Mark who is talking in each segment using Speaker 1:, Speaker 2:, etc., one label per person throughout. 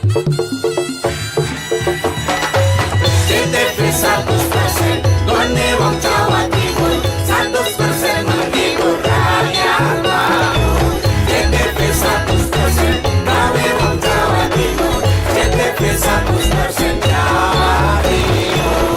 Speaker 1: CTP 100% Gone wong Jawa Timur 100% menghibur rakyat makmur. CTP 100% gawe wong Jawa Timur. CTP 100% Jawa Timur.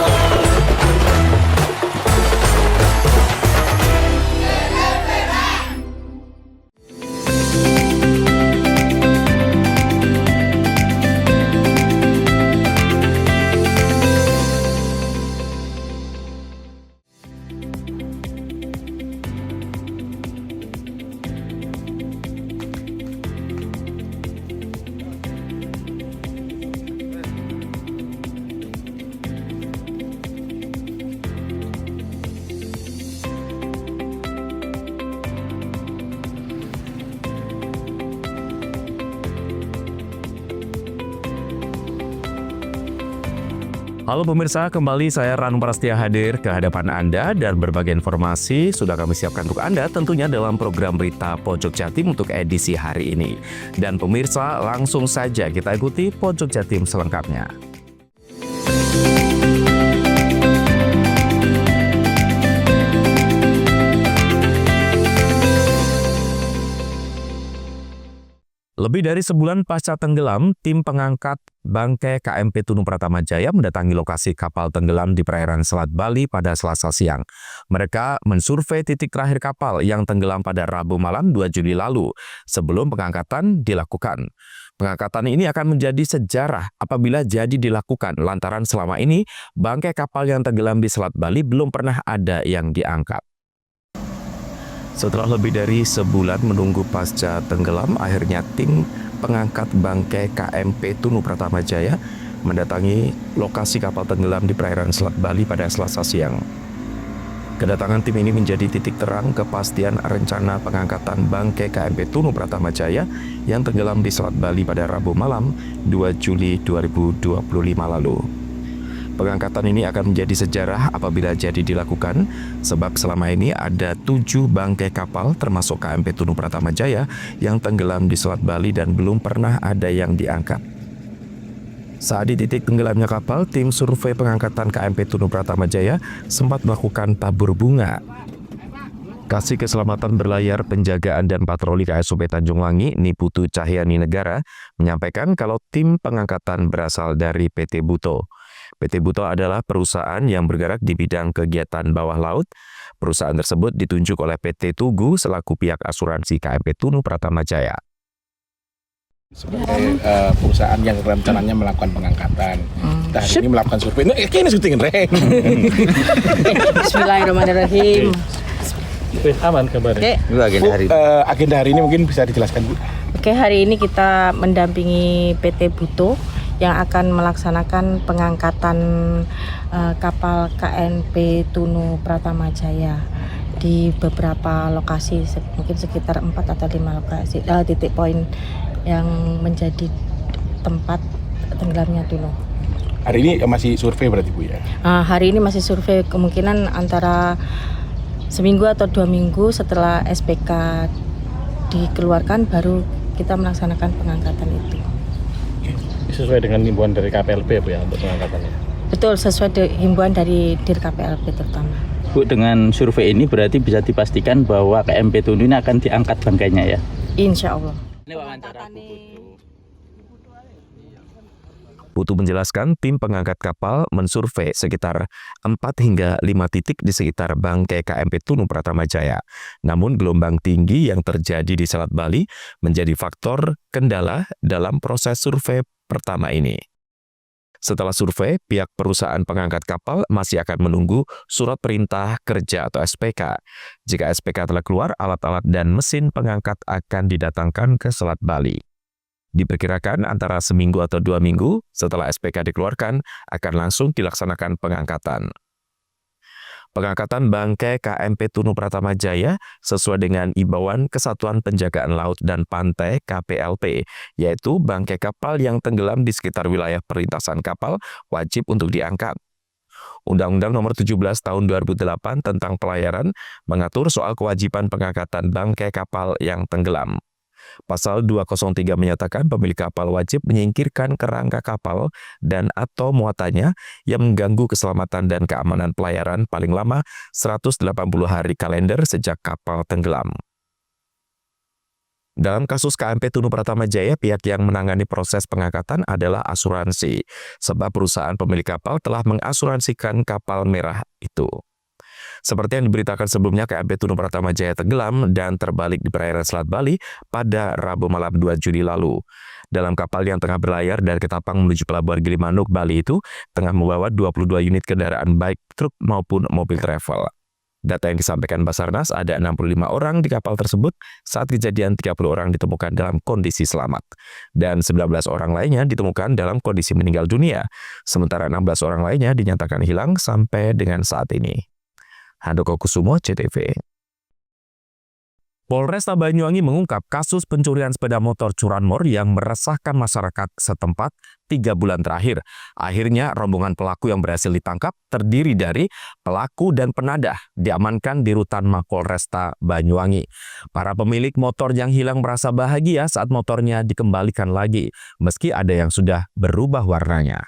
Speaker 2: Halo pemirsa, kembali saya Ranu Prastia hadir ke hadapan Anda dan berbagai informasi sudah kami siapkan untuk Anda tentunya dalam program Berita Pojok Jatim untuk edisi hari ini. Dan pemirsa, langsung saja kita ikuti Pojok Jatim selengkapnya. Lebih dari sebulan pasca tenggelam, tim pengangkat bangkai KMP Tunu Pratama Jaya mendatangi lokasi kapal tenggelam di perairan Selat Bali pada Selasa siang. Mereka mensurvei titik terakhir kapal yang tenggelam pada Rabu malam 2 Juli lalu, sebelum pengangkatan dilakukan. Pengangkatan ini akan menjadi sejarah apabila jadi dilakukan, lantaran selama ini bangkai kapal yang tenggelam di Selat Bali belum pernah ada yang diangkat. Setelah lebih dari sebulan menunggu pasca tenggelam, akhirnya tim pengangkat bangkai KMP Tunu Pratama Jaya mendatangi lokasi kapal tenggelam di perairan Selat Bali pada Selasa siang. Kedatangan tim ini menjadi titik terang kepastian rencana pengangkatan bangkai KMP Tunu Pratama Jaya yang tenggelam di Selat Bali pada Rabu malam 2 Juli 2025 lalu. Pengangkatan ini akan menjadi sejarah apabila jadi dilakukan, sebab selama ini ada 7 bangkai kapal termasuk KMP Tunu Pratama Jaya yang tenggelam di Selat Bali dan belum pernah ada yang diangkat. Saat di titik tenggelamnya kapal, tim survei pengangkatan KMP Tunu Pratama Jaya sempat melakukan tabur bunga. Kasih Keselamatan Berlayar, Penjagaan dan Patroli KSOP Tanjung Wangi, Niputu Cahyani Negara, menyampaikan kalau tim pengangkatan berasal dari PT Buto. PT Buto adalah perusahaan yang bergerak di bidang kegiatan bawah laut. Perusahaan tersebut ditunjuk oleh PT Tugu selaku pihak asuransi KMP Tunu Pratama Jaya.
Speaker 3: Sebagai perusahaan yang rencananya melakukan pengangkatan, kita hari ini melakukan survei. Ini syuting Ren.
Speaker 4: Bismillahirrahmanirrahim.
Speaker 3: Aman kabarnya. Agenda hari ini mungkin bisa dijelaskan, Bu.
Speaker 4: Oke, hari ini kita mendampingi PT Buto yang akan melaksanakan pengangkatan kapal KMP Tunu Pratama Jaya di beberapa lokasi, mungkin sekitar 4 atau 5 lokasi titik poin yang menjadi tempat tenggelamnya Tunu.
Speaker 3: Hari ini masih survei berarti, Bu, ya?
Speaker 4: Hari ini masih survei, kemungkinan antara seminggu atau 2 minggu setelah SPK dikeluarkan baru kita melaksanakan pengangkatan itu.
Speaker 5: Sesuai dengan himbauan dari KPLP, Bu, ya, untuk pengangkatannya?
Speaker 4: Betul, sesuai himbauan dari Dir KPLP terutama.
Speaker 6: Bu, dengan survei ini berarti bisa dipastikan bahwa KMP Tunu ini akan diangkat bangkainya, ya?
Speaker 4: Insya Allah.
Speaker 6: Ini wawancara Bu
Speaker 2: Putu menjelaskan tim pengangkat kapal mensurvei sekitar 4 hingga 5 titik di sekitar bangkai KMP Tunu Pratama Jaya. Namun gelombang tinggi yang terjadi di Selat Bali menjadi faktor kendala dalam proses survei pertama ini. Setelah survei, pihak perusahaan pengangkat kapal masih akan menunggu surat perintah kerja atau SPK. Jika SPK telah keluar, alat-alat dan mesin pengangkat akan didatangkan ke Selat Bali. Diperkirakan antara seminggu atau 2 minggu setelah SPK dikeluarkan akan langsung dilaksanakan pengangkatan. Pengangkatan bangkai KMP Tunu Pratama Jaya sesuai dengan imbauan Kesatuan Penjagaan Laut dan Pantai KPLP, yaitu bangkai kapal yang tenggelam di sekitar wilayah perlintasan kapal wajib untuk diangkat. Undang-Undang Nomor 17 Tahun 2008 tentang Pelayaran mengatur soal kewajiban pengangkatan bangkai kapal yang tenggelam. Pasal 203 menyatakan pemilik kapal wajib menyingkirkan kerangka kapal dan atau muatannya yang mengganggu keselamatan dan keamanan pelayaran paling lama 180 hari kalender sejak kapal tenggelam. Dalam kasus KMP Tunu Pratama Jaya, pihak yang menangani proses pengangkatan adalah asuransi, sebab perusahaan pemilik kapal telah mengasuransikan kapal merah itu. Seperti yang diberitakan sebelumnya, KMP Tunu Pratama Jaya tenggelam dan terbalik di perairan Selat Bali pada Rabu malam 2 Juli lalu. Dalam kapal yang tengah berlayar dari Ketapang menuju Pelabuhan Gilimanuk, Bali itu tengah membawa 22 unit kendaraan baik truk maupun mobil travel. Data yang disampaikan Basarnas, ada 65 orang di kapal tersebut. Saat kejadian 30 orang ditemukan dalam kondisi selamat. Dan 19 orang lainnya ditemukan dalam kondisi meninggal dunia. Sementara 16 orang lainnya dinyatakan hilang sampai dengan saat ini. Handoko Kusumo, CTV. Polresta Banyuwangi mengungkap kasus pencurian sepeda motor curanmor yang meresahkan masyarakat setempat 3 bulan terakhir. Akhirnya rombongan pelaku yang berhasil ditangkap terdiri dari pelaku dan penadah diamankan di rutan Mapolresta Banyuwangi. Para pemilik motor yang hilang merasa bahagia saat motornya dikembalikan lagi, meski ada yang sudah berubah warnanya.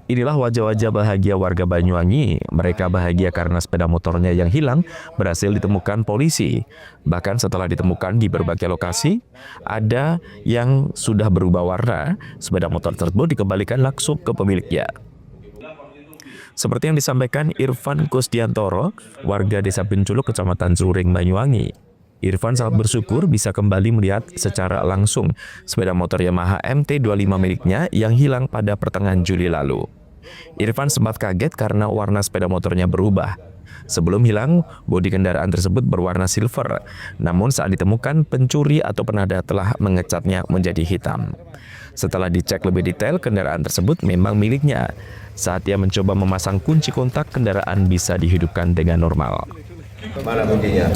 Speaker 2: Inilah wajah-wajah bahagia warga Banyuwangi. Mereka bahagia karena sepeda motornya yang hilang berhasil ditemukan polisi. Bahkan setelah ditemukan di berbagai lokasi, ada yang sudah berubah warna. Sepeda motor tersebut dikembalikan langsung ke pemiliknya. Seperti yang disampaikan Irfan Kusdiantoro, warga Desa Pinculuk, Kecamatan Suring, Banyuwangi. Irfan sangat bersyukur bisa kembali melihat secara langsung sepeda motor Yamaha MT25 miliknya yang hilang pada pertengahan Juli lalu. Irfan sempat kaget karena warna sepeda motornya berubah. Sebelum hilang, bodi kendaraan tersebut berwarna silver. Namun saat ditemukan, pencuri atau penadah telah mengecatnya menjadi hitam. Setelah dicek lebih detail, kendaraan tersebut memang miliknya. Saat ia mencoba memasang kunci kontak, kendaraan bisa dihidupkan dengan normal.
Speaker 7: Mana kuncinya?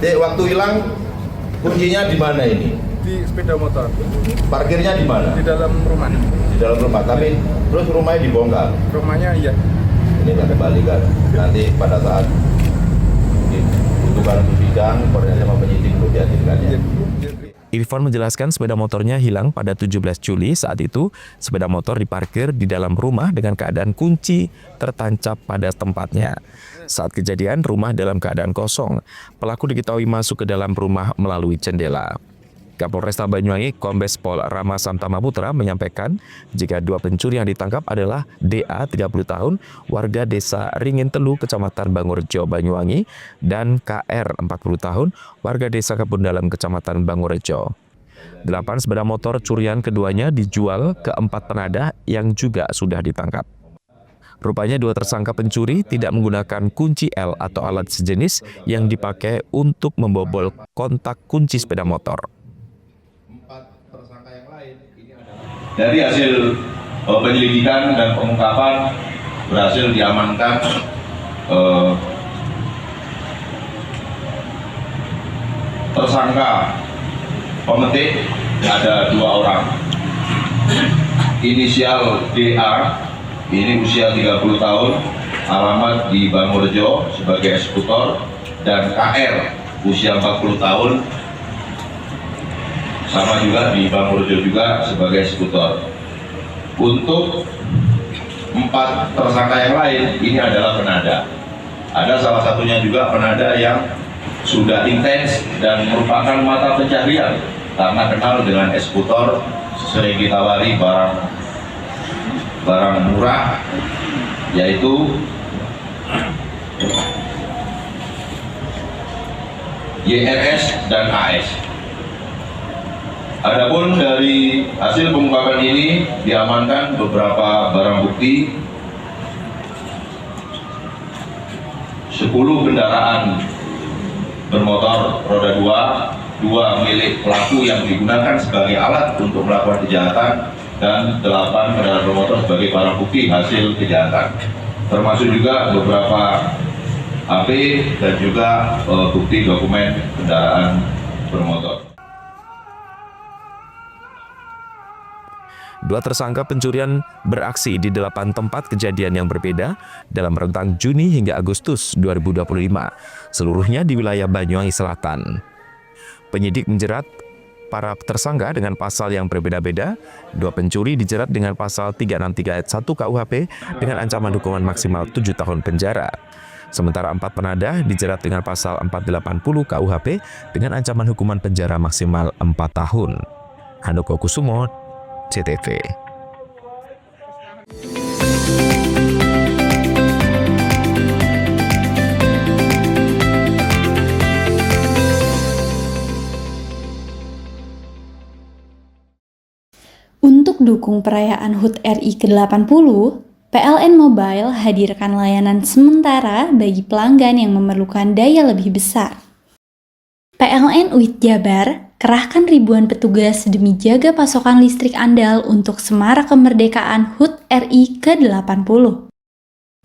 Speaker 7: Dek, waktu hilang kuncinya di mana ini?
Speaker 3: Di sepeda motor,
Speaker 7: Parkirnya di mana?
Speaker 3: di dalam rumah.
Speaker 7: Di dalam rumah. Tapi terus rumahnya dibongkar.
Speaker 3: Rumahnya iya.
Speaker 7: Ini akan kembalikan. Nanti pada saat dibutuhkan untuk sidang, koordinasi sama penyidik untuk dihadirkan ya.
Speaker 2: Irfan menjelaskan sepeda motornya hilang pada 17 Juli. Saat itu, sepeda motor diparkir di dalam rumah dengan keadaan kunci tertancap pada tempatnya. Saat kejadian, rumah dalam keadaan kosong. Pelaku diketahui masuk ke dalam rumah melalui jendela. Kapolresta Banyuwangi Kombes Pol Rama Samtama Putra menyampaikan jika 2 pencuri yang ditangkap adalah DA 30 tahun, warga desa Ringin Telu, Kecamatan Bangurejo, Banyuwangi, dan KR 40 tahun, warga desa Kebun Dalam, Kecamatan Bangurejo. 8 sepeda motor curian keduanya dijual ke 4 penadah yang juga sudah ditangkap. Rupanya 2 tersangka pencuri tidak menggunakan kunci L atau alat sejenis yang dipakai untuk membobol kontak kunci sepeda motor.
Speaker 8: Dari hasil penyelidikan dan pengungkapan berhasil diamankan tersangka pemetik ada 2 orang. Inisial DA, ini usia 30 tahun, alamat di Bangurejo sebagai eksekutor, dan KR usia 40 tahun, sama juga di Bangurejo juga sebagai eksekutor. Untuk 4 tersangka yang lain ini adalah penadah. Ada salah satunya juga penadah yang sudah intens dan merupakan mata pencaharian karena kenal dengan eksekutor, sering ditawari barang murah, yaitu YRS dan AS. Adapun dari hasil pengungkapan ini diamankan beberapa barang bukti, 10 kendaraan bermotor roda 2 milik pelaku yang digunakan sebagai alat untuk melakukan kejahatan, dan 8 kendaraan bermotor sebagai barang bukti hasil kejahatan, termasuk juga beberapa HP dan juga bukti dokumen kendaraan bermotor.
Speaker 2: 2 tersangka pencurian beraksi di 8 tempat kejadian yang berbeda dalam rentang Juni hingga Agustus 2025, seluruhnya di wilayah Banyuwangi Selatan. Penyidik menjerat para tersangka dengan pasal yang berbeda-beda. 2 pencuri dijerat dengan pasal 363 ayat 1 KUHP dengan ancaman hukuman maksimal 7 tahun penjara. Sementara 4 penadah dijerat dengan pasal 480 KUHP dengan ancaman hukuman penjara maksimal 4 tahun. Handoko Kusumo, CTV.
Speaker 9: Untuk dukung perayaan HUT RI ke-80, PLN Mobile hadirkan layanan sementara bagi pelanggan yang memerlukan daya lebih besar. PLN UIT Jabar kerahkan ribuan petugas demi jaga pasokan listrik andal untuk Semarak Kemerdekaan HUT RI ke-80.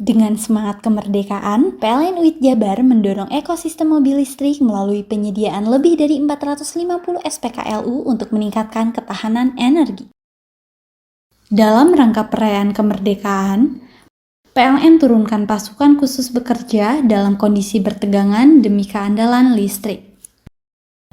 Speaker 9: Dengan semangat kemerdekaan, PLN UIT Jabar mendorong ekosistem mobil listrik melalui penyediaan lebih dari 450 SPKLU untuk meningkatkan ketahanan energi. Dalam rangka perayaan kemerdekaan, PLN turunkan pasukan khusus bekerja dalam kondisi bertegangan demi keandalan listrik.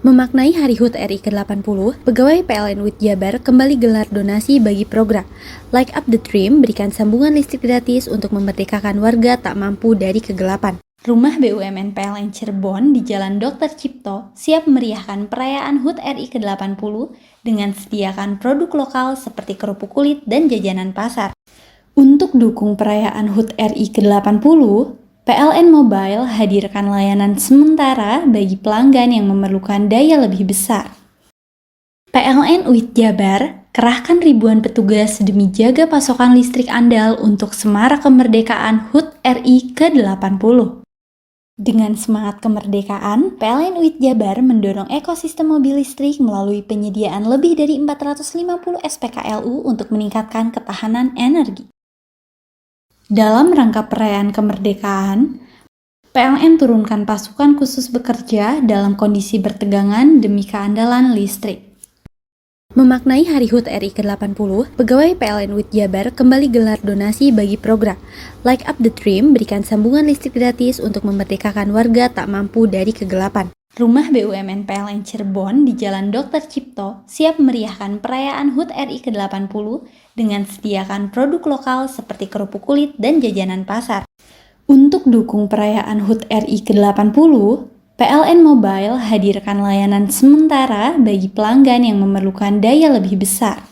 Speaker 9: Memaknai Hari HUT RI ke-80, pegawai PLN UIT Jabar kembali gelar donasi bagi program Light Up the Dream, berikan sambungan listrik gratis untuk memerdekakan warga tak mampu dari kegelapan. Rumah BUMN PLN Cirebon di Jalan Dr. Cipto siap meriahkan perayaan HUT RI ke-80 dengan sediakan produk lokal seperti kerupuk kulit dan jajanan pasar. Untuk dukung perayaan HUT RI ke-80, PLN Mobile hadirkan layanan sementara bagi pelanggan yang memerlukan daya lebih besar. PLN UIT Jabar kerahkan ribuan petugas demi jaga pasokan listrik andal untuk Semarak Kemerdekaan HUT RI ke-80. Dengan semangat kemerdekaan, PLN UIT Jabar mendorong ekosistem mobil listrik melalui penyediaan lebih dari 450 SPKLU untuk meningkatkan ketahanan energi. Dalam rangka perayaan kemerdekaan, PLN turunkan pasukan khusus bekerja dalam kondisi bertegangan demi keandalan listrik. Memaknai Hari HUT RI ke-80, pegawai PLN UIT Jabar kembali gelar donasi bagi program Light Up the Dream, berikan sambungan listrik gratis untuk memerdekakan warga tak mampu dari kegelapan. Rumah BUMN PLN Cirebon di Jalan Dr. Cipto siap meriahkan perayaan HUT RI ke-80 dengan sediakan produk lokal seperti kerupuk kulit dan jajanan pasar. Untuk dukung perayaan HUT RI ke-80, PLN Mobile hadirkan layanan sementara bagi pelanggan yang memerlukan daya lebih besar.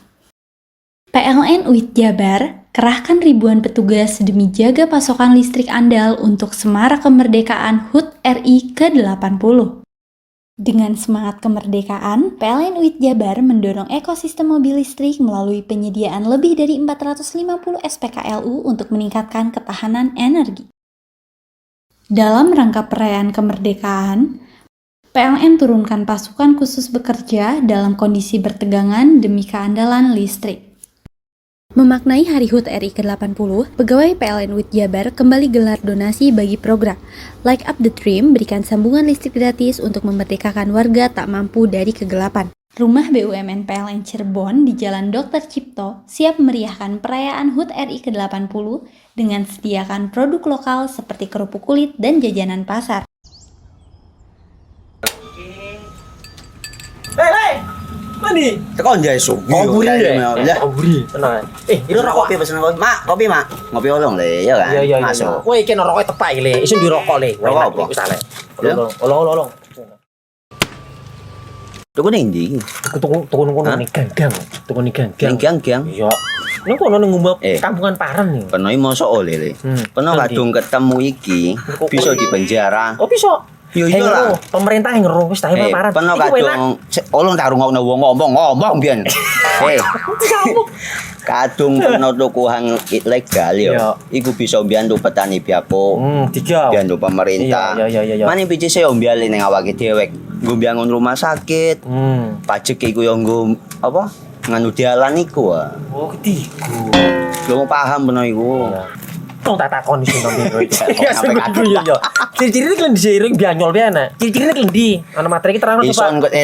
Speaker 9: PLN UIT Jabar kerahkan ribuan petugas demi jaga pasokan listrik andal untuk Semarak Kemerdekaan HUT RI ke-80. Dengan semangat kemerdekaan, PLN UIT Jabar mendorong ekosistem mobil listrik melalui penyediaan lebih dari 450 SPKLU untuk meningkatkan ketahanan energi. Dalam rangka perayaan kemerdekaan, PLN turunkan pasukan khusus bekerja dalam kondisi bertegangan demi keandalan listrik. Memaknai Hari HUT RI ke-80, pegawai PLN UIT Jabar kembali gelar donasi bagi program Light Up the Dream, berikan sambungan listrik gratis untuk memerdekakan warga tak mampu dari kegelapan. Rumah BUMN PLN Cirebon di Jalan Dr. Cipto siap meriahkan perayaan HUT RI ke-80 dengan sediakan produk lokal seperti kerupuk kulit dan jajanan pasar.
Speaker 10: Mandi. Tekan jaya subuh. Ngoburi deh. Ngoburi. Tenang. Ini rokok. Kopi pesen kopi. Mak, kopi mak. Ngopi olong le, ya kan? Iya. Masuk.
Speaker 5: Woi, iki rokok tepak iki le. Isin dirokok le.
Speaker 10: Rokok apa?
Speaker 5: Wis ale. Olong.
Speaker 10: Tuku ning ndi?
Speaker 5: Tuku ning gang. Tuku ning gang.
Speaker 10: Gang.
Speaker 5: Iya. Nang kono ning ngumap kampungan Paren nih.
Speaker 10: Peno iki mosok oleh le. Peno kadung ketemu iki bisa dipenjara.
Speaker 5: Oh, bisa.
Speaker 10: Yo iya lah.
Speaker 5: Pemerintah yang ngeru wis tahe Paren.
Speaker 10: Peno kadung olong tak rungokno wong ngomong biyen. Kadung peno tuku hang ilegal yo. Iku bisa mbiyantu petani biako. Mbiyantu pemerintah.
Speaker 5: Iya.
Speaker 10: Mane picise yo mbiali ning awake dhewek. Nggo mbiangun rumah sakit. Pajak iku yo nggo apa? Nganu dalan iku.
Speaker 5: Oh, ketiku.
Speaker 10: Lu paham peno iku.
Speaker 5: Tong tak takon isin nang biro iki. Iya. Ciri-cirine kan diseiring bianyol piye ana. Ciri-cirine kan ndi? Ana materi iki terang
Speaker 10: Ison kok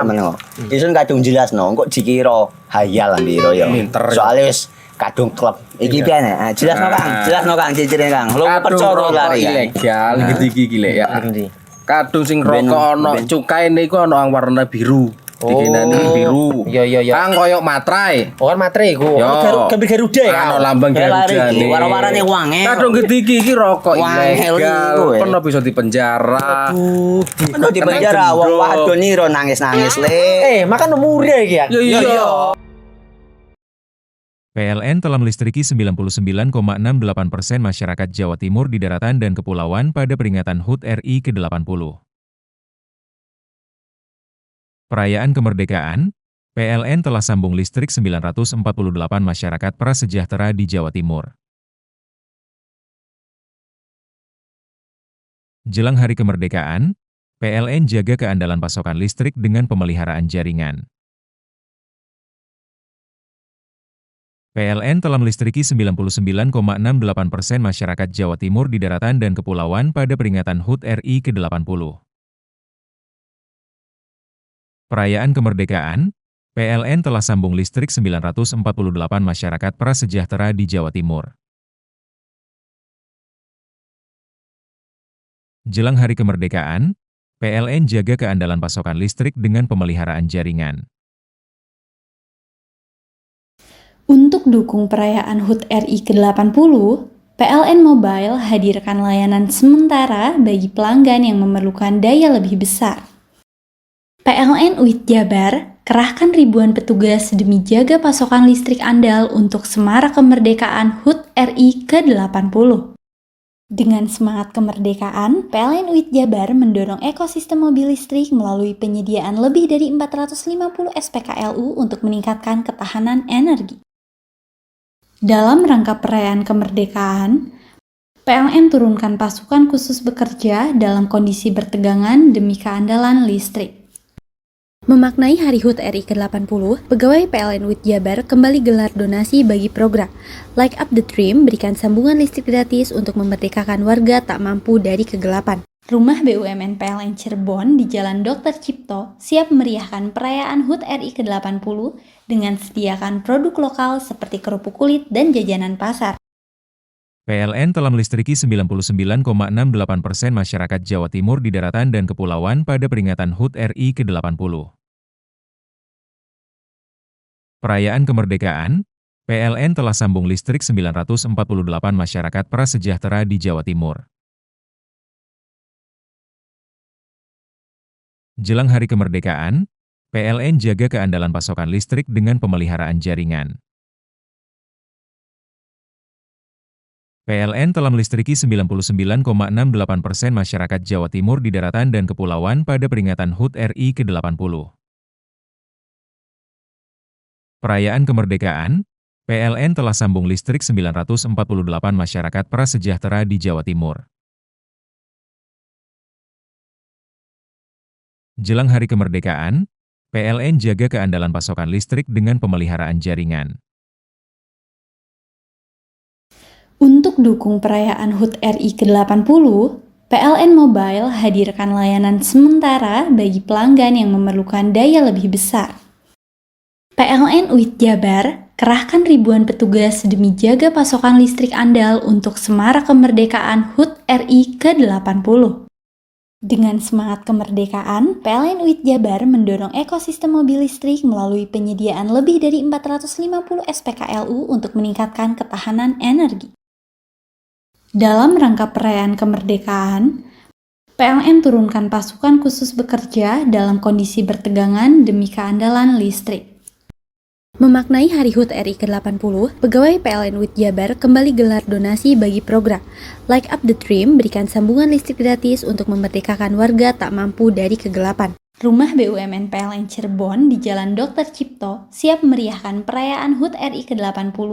Speaker 10: meneng. Ison kadung jelasno kok dikira hayal biro yo. Soale wis kadung klub. Iki piye nek? Jelasno Kang ciri-cirine Kang. Lu percaya lari.
Speaker 3: Ilegal gede iki le ya. Kadung sing rokok ono cukai niku ono yang warna biru. Dikenani biru.
Speaker 5: Iya.
Speaker 3: Kang koyok matrai.
Speaker 5: Oh kan matre iku. Gambar Garuda ya.
Speaker 3: Ono lambang Garuda nih.
Speaker 10: Warna-warnane wangi.
Speaker 3: Kadung iki rokok
Speaker 10: Wangel
Speaker 3: ilegal.
Speaker 10: iku,
Speaker 3: Pernah bisa dipenjara.
Speaker 10: Ono di penjara wong wadon niro nangis-nangis le.
Speaker 5: Makan murah iki ya.
Speaker 3: Iya.
Speaker 2: PLN telah melistriki 99,68% masyarakat Jawa Timur di daratan dan kepulauan pada peringatan HUT RI ke-80. Perayaan kemerdekaan, PLN telah sambung listrik 948 masyarakat prasejahtera di Jawa Timur. Jelang hari kemerdekaan, PLN jaga keandalan pasokan listrik dengan pemeliharaan jaringan. PLN telah melistriki 99,68% masyarakat Jawa Timur di daratan dan kepulauan pada peringatan HUT RI ke-80. Perayaan kemerdekaan, PLN telah sambung listrik 948 masyarakat prasejahtera di Jawa Timur. Jelang hari kemerdekaan, PLN jaga keandalan pasokan listrik dengan pemeliharaan jaringan.
Speaker 9: Untuk dukung perayaan HUT RI ke-80, PLN Mobile hadirkan layanan sementara bagi pelanggan yang memerlukan daya lebih besar. PLN UIT Jabar kerahkan ribuan petugas demi jaga pasokan listrik andal untuk semarak kemerdekaan HUT RI ke-80. Dengan semangat kemerdekaan, PLN UIT Jabar mendorong ekosistem mobil listrik melalui penyediaan lebih dari 450 SPKLU untuk meningkatkan ketahanan energi. Dalam rangka perayaan kemerdekaan, PLN turunkan pasukan khusus bekerja dalam kondisi bertegangan demi keandalan listrik. Memaknai Hari HUT RI ke-80, pegawai PLN UIT Jabar kembali gelar donasi bagi program Light Up the Dream, berikan sambungan listrik gratis untuk memerdekakan warga tak mampu dari kegelapan. Rumah BUMN PLN Cirebon di Jalan Dr. Cipto siap meriahkan perayaan HUT RI ke-80 dengan sediakan produk lokal seperti kerupuk kulit dan jajanan pasar.
Speaker 2: PLN telah melistriki 99,68% masyarakat Jawa Timur di daratan dan kepulauan pada peringatan HUT RI ke-80. Perayaan kemerdekaan, PLN telah sambung listrik 948 masyarakat prasejahtera di Jawa Timur. Jelang hari kemerdekaan, PLN jaga keandalan pasokan listrik dengan pemeliharaan jaringan. PLN telah melistriki 99,68% masyarakat Jawa Timur di daratan dan kepulauan pada peringatan HUT RI ke-80. Perayaan kemerdekaan, PLN telah sambung listrik 948 masyarakat prasejahtera di Jawa Timur. Jelang hari kemerdekaan, PLN jaga keandalan pasokan listrik dengan pemeliharaan jaringan.
Speaker 9: Untuk dukung perayaan HUT RI ke-80, PLN Mobile hadirkan layanan sementara bagi pelanggan yang memerlukan daya lebih besar. PLN UIT Jabar kerahkan ribuan petugas demi jaga pasokan listrik andal untuk semarak kemerdekaan HUT RI ke-80. Dengan semangat kemerdekaan, PLN UIT Jabar mendorong ekosistem mobil listrik melalui penyediaan lebih dari 450 SPKLU untuk meningkatkan ketahanan energi. Dalam rangka perayaan kemerdekaan, PLN turunkan pasukan khusus bekerja dalam kondisi bertegangan demi keandalan listrik. Memaknai Hari HUT RI ke-80, pegawai PLN UIT Jabar kembali gelar donasi bagi program Light Up the Dream, berikan sambungan listrik gratis untuk memerdekakan warga tak mampu dari kegelapan. Rumah BUMN PLN Cirebon di Jalan Dr. Cipto siap meriahkan perayaan HUT RI ke-80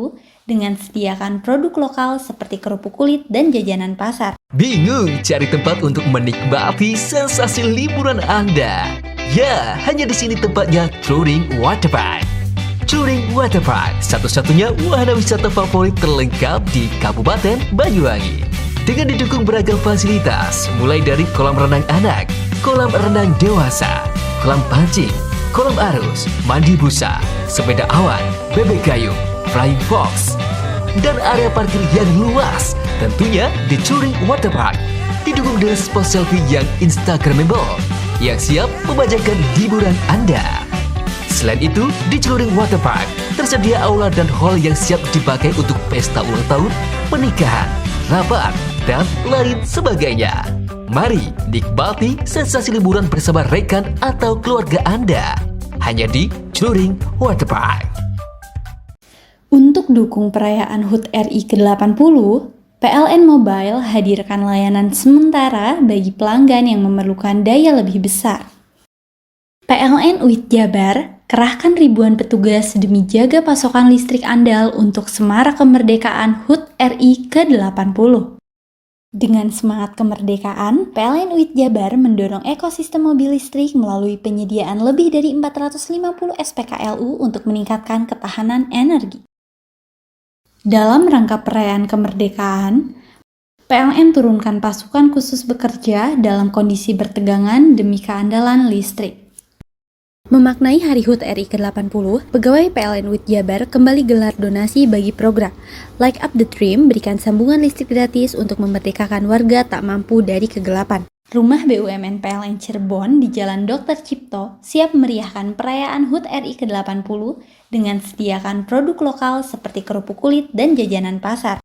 Speaker 9: dengan sediakan produk lokal seperti kerupuk kulit dan jajanan pasar.
Speaker 11: Bingung cari tempat untuk menikmati sensasi liburan Anda? Ya, hanya di sini tempatnya Touring Waterpark. Touring Waterpark, satu-satunya wahana wisata favorit terlengkap di Kabupaten Banyuwangi. Dengan didukung beragam fasilitas, mulai dari kolam renang anak, kolam renang dewasa, kolam pancing, kolam arus, mandi busa, sepeda awan, bebek gayung, flying fox, dan area parkir yang luas, tentunya di Touring Waterpark. didukung dengan spot selfie yang instagramable yang siap membajakan hiburan Anda. Selain itu, di Celuring Waterpark tersedia aula dan hall yang siap dipakai untuk pesta ulang tahun, pernikahan, rapat, dan lain sebagainya. Mari nikmati sensasi liburan bersama rekan atau keluarga Anda. Hanya di Celuring Waterpark.
Speaker 9: Untuk dukung perayaan HUT RI ke-80, PLN Mobile hadirkan layanan sementara bagi pelanggan yang memerlukan daya lebih besar. PLN UIT Jabar kerahkan ribuan petugas demi jaga pasokan listrik andal untuk semarak kemerdekaan HUT RI ke-80. Dengan semangat kemerdekaan, PLN UIT Jabar mendorong ekosistem mobil listrik melalui penyediaan lebih dari 450 SPKLU untuk meningkatkan ketahanan energi. Dalam rangka perayaan kemerdekaan, PLN turunkan pasukan khusus bekerja dalam kondisi bertegangan demi keandalan listrik. Memaknai Hari HUT RI ke-80, pegawai PLN UIT Jabar kembali gelar donasi bagi program Light Up the Dream, berikan sambungan listrik gratis untuk memerdekakan warga tak mampu dari kegelapan. Rumah BUMN PLN Cirebon di Jalan Dr. Cipto siap meriahkan perayaan HUT RI ke-80 dengan sediakan produk lokal seperti kerupuk kulit dan jajanan pasar.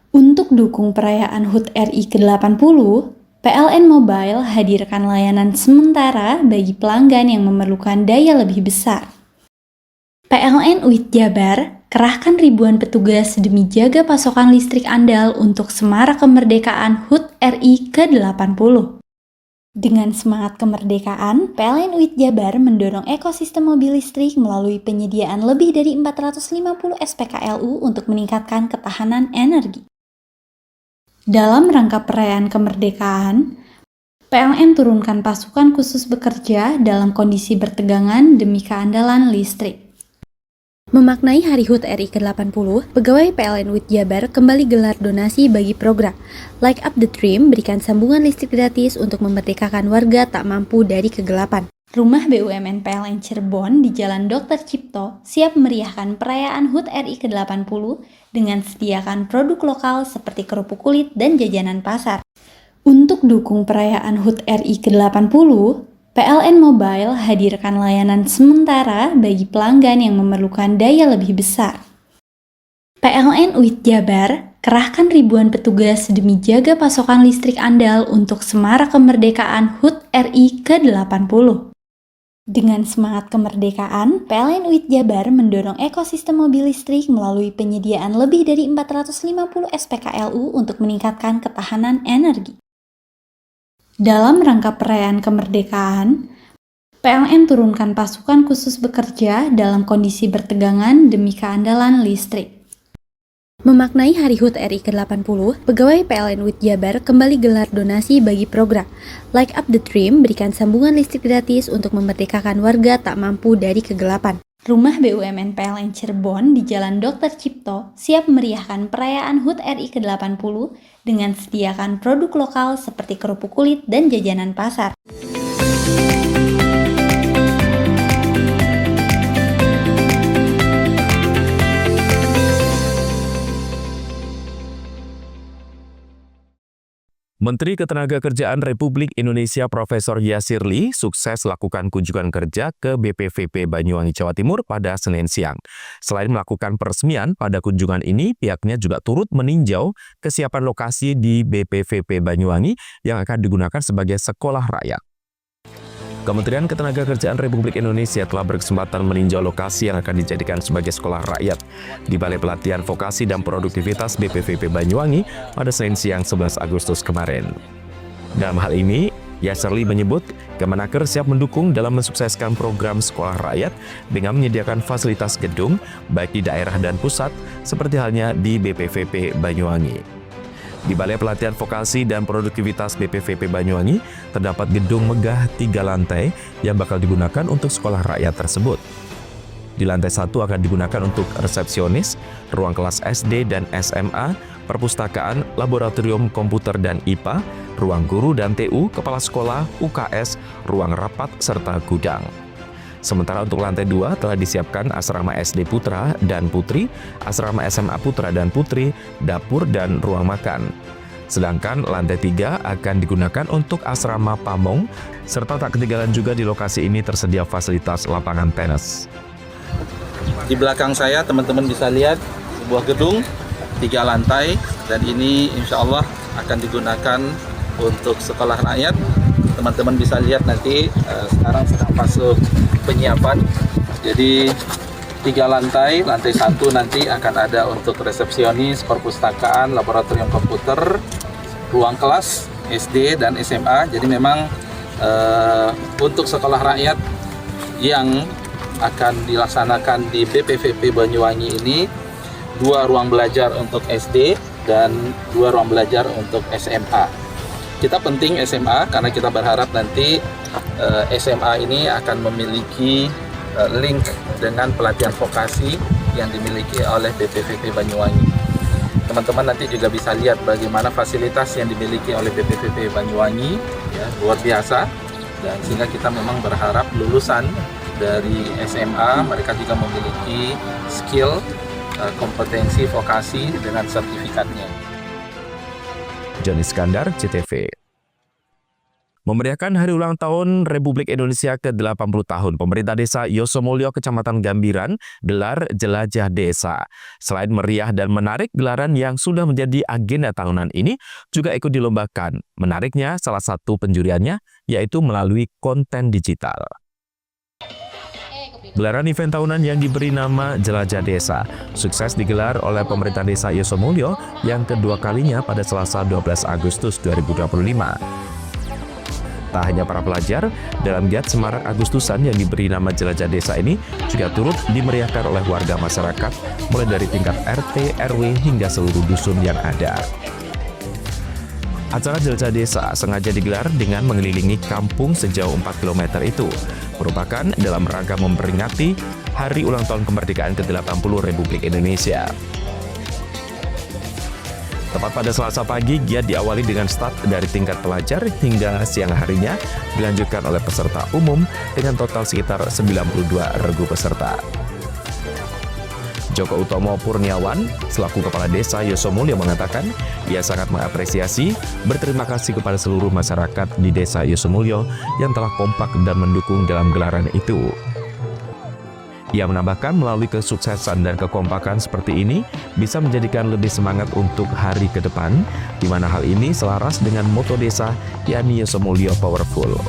Speaker 9: Untuk dukung perayaan HUT RI ke-80, PLN Mobile hadirkan layanan sementara bagi pelanggan yang memerlukan daya lebih besar. PLN UIT Jabar kerahkan ribuan petugas demi jaga pasokan listrik andal untuk semarak kemerdekaan HUT RI ke-80. Dengan semangat kemerdekaan, PLN UIT Jabar mendorong ekosistem mobil listrik melalui penyediaan lebih dari 450 SPKLU untuk meningkatkan ketahanan energi. Dalam rangka perayaan kemerdekaan, PLN turunkan pasukan khusus bekerja dalam kondisi bertegangan demi keandalan listrik. Memaknai Hari HUT RI ke-80, pegawai PLN UIT Jabar kembali gelar donasi bagi program Light Up the Dream, berikan sambungan listrik gratis untuk memerdekakan warga tak mampu dari kegelapan. Rumah BUMN PLN Cirebon di Jalan Dr. Cipto siap meriahkan perayaan HUT RI ke-80 dengan sediakan produk lokal seperti kerupuk kulit dan jajanan pasar. Untuk dukung perayaan HUT RI ke-80, PLN Mobile hadirkan layanan sementara bagi pelanggan yang memerlukan daya lebih besar. PLN UIT Jabar kerahkan ribuan petugas demi jaga pasokan listrik andal untuk semarak kemerdekaan HUT RI ke-80. Dengan semangat kemerdekaan, PLN UIT Jabar mendorong ekosistem mobil listrik melalui penyediaan lebih dari 450 SPKLU untuk meningkatkan ketahanan energi. Dalam rangka perayaan kemerdekaan, PLN turunkan pasukan khusus bekerja dalam kondisi bertegangan demi keandalan listrik. Memaknai Hari HUT RI ke-80, pegawai PLN UIT Jabar kembali gelar donasi bagi program Light Up the Dream, berikan sambungan listrik gratis untuk memerdekakan warga tak mampu dari kegelapan. Rumah BUMN PLN Cirebon di Jalan Dr. Cipto siap meriahkan perayaan HUT RI ke-80 dengan sediakan produk lokal seperti kerupuk kulit dan jajanan pasar.
Speaker 2: Menteri Ketenagakerjaan Republik Indonesia Profesor Yasirli sukses lakukan kunjungan kerja ke BPVP Banyuwangi, Jawa Timur pada Senin siang. Selain melakukan peresmian, pada kunjungan ini pihaknya juga turut meninjau kesiapan lokasi di BPVP Banyuwangi yang akan digunakan sebagai sekolah rakyat. Kementerian Ketenagakerjaan Republik Indonesia telah berkesempatan meninjau lokasi yang akan dijadikan sebagai sekolah rakyat di Balai Pelatihan Vokasi dan Produktivitas BPVP Banyuwangi pada Senin siang 11 Agustus kemarin. Dalam hal ini, Yasirli menyebut Kemenaker siap mendukung dalam mensukseskan program sekolah rakyat dengan menyediakan fasilitas gedung baik di daerah dan pusat seperti halnya di BPVP Banyuwangi. Di Balai Pelatihan Vokasi dan Produktivitas BPVP Banyuwangi terdapat gedung megah 3 lantai yang bakal digunakan untuk sekolah rakyat tersebut. Di lantai 1 akan digunakan untuk resepsionis, ruang kelas SD dan SMA, perpustakaan, laboratorium komputer dan IPA, ruang guru dan TU, kepala sekolah, UKS, ruang rapat, serta gudang. Sementara untuk lantai 2 telah disiapkan asrama SD Putra dan Putri, asrama SMA Putra dan Putri, dapur dan ruang makan. Sedangkan lantai 3 akan digunakan untuk asrama pamong, serta tak ketinggalan juga di lokasi ini tersedia fasilitas lapangan tenis.
Speaker 3: Di belakang saya teman-teman bisa lihat sebuah gedung 3 lantai, dan ini insya Allah akan digunakan untuk sekolah rakyat. Teman-teman bisa lihat nanti sekarang sedang fase penyiapan. Jadi 3 lantai, lantai 1 nanti akan ada untuk resepsionis, perpustakaan, laboratorium komputer, ruang kelas SD dan SMA. Jadi memang untuk sekolah rakyat yang akan dilaksanakan di BPVP Banyuwangi ini 2 ruang belajar untuk SD dan 2 ruang belajar untuk SMA. Kita penting SMA karena kita berharap nanti SMA ini akan memiliki link dengan pelatihan vokasi yang dimiliki oleh BPVP Banyuwangi. Teman-teman nanti juga bisa lihat bagaimana fasilitas yang dimiliki oleh BPVP Banyuwangi, ya, luar biasa, dan sehingga kita memang berharap lulusan dari SMA mereka juga memiliki skill, kompetensi vokasi dengan sertifikatnya.
Speaker 2: Joni Iskandar, CTV. Memeriahkan Hari Ulang Tahun Republik Indonesia ke-80 tahun, pemerintah desa Yosomulyo, Kecamatan Gambiran, gelar Jelajah Desa. Selain meriah dan menarik, gelaran yang sudah menjadi agenda tahunan ini juga ikut dilombakan. Menariknya, salah satu penjuriannya yaitu melalui konten digital. Gelaran event tahunan yang diberi nama Jelajah Desa sukses digelar oleh pemerintah desa Yosomulyo yang kedua kalinya pada Selasa 12 Agustus 2025. Tak hanya para pelajar, dalam giat Semarak Agustusan yang diberi nama Jelajah Desa ini juga turut dimeriahkan oleh warga masyarakat mulai dari tingkat RT, RW hingga seluruh dusun yang ada. Acara Jelajah Desa sengaja digelar dengan mengelilingi kampung sejauh 4 km itu, merupakan dalam rangka memperingati Hari Ulang Tahun Kemerdekaan ke-80 Republik Indonesia. Tepat pada Selasa pagi, giat diawali dengan start dari tingkat pelajar hingga siang harinya dilanjutkan oleh peserta umum dengan total sekitar 92 regu peserta. Joko Utomo Purniawan, selaku Kepala Desa Yosomulyo mengatakan, ia sangat mengapresiasi, berterima kasih kepada seluruh masyarakat di Desa Yosomulyo yang telah kompak dan mendukung dalam gelaran itu. Ia menambahkan melalui kesuksesan dan kekompakan seperti ini bisa menjadikan lebih semangat untuk hari ke depan, di mana hal ini selaras dengan moto desa, yakni Yosomulyo Powerful.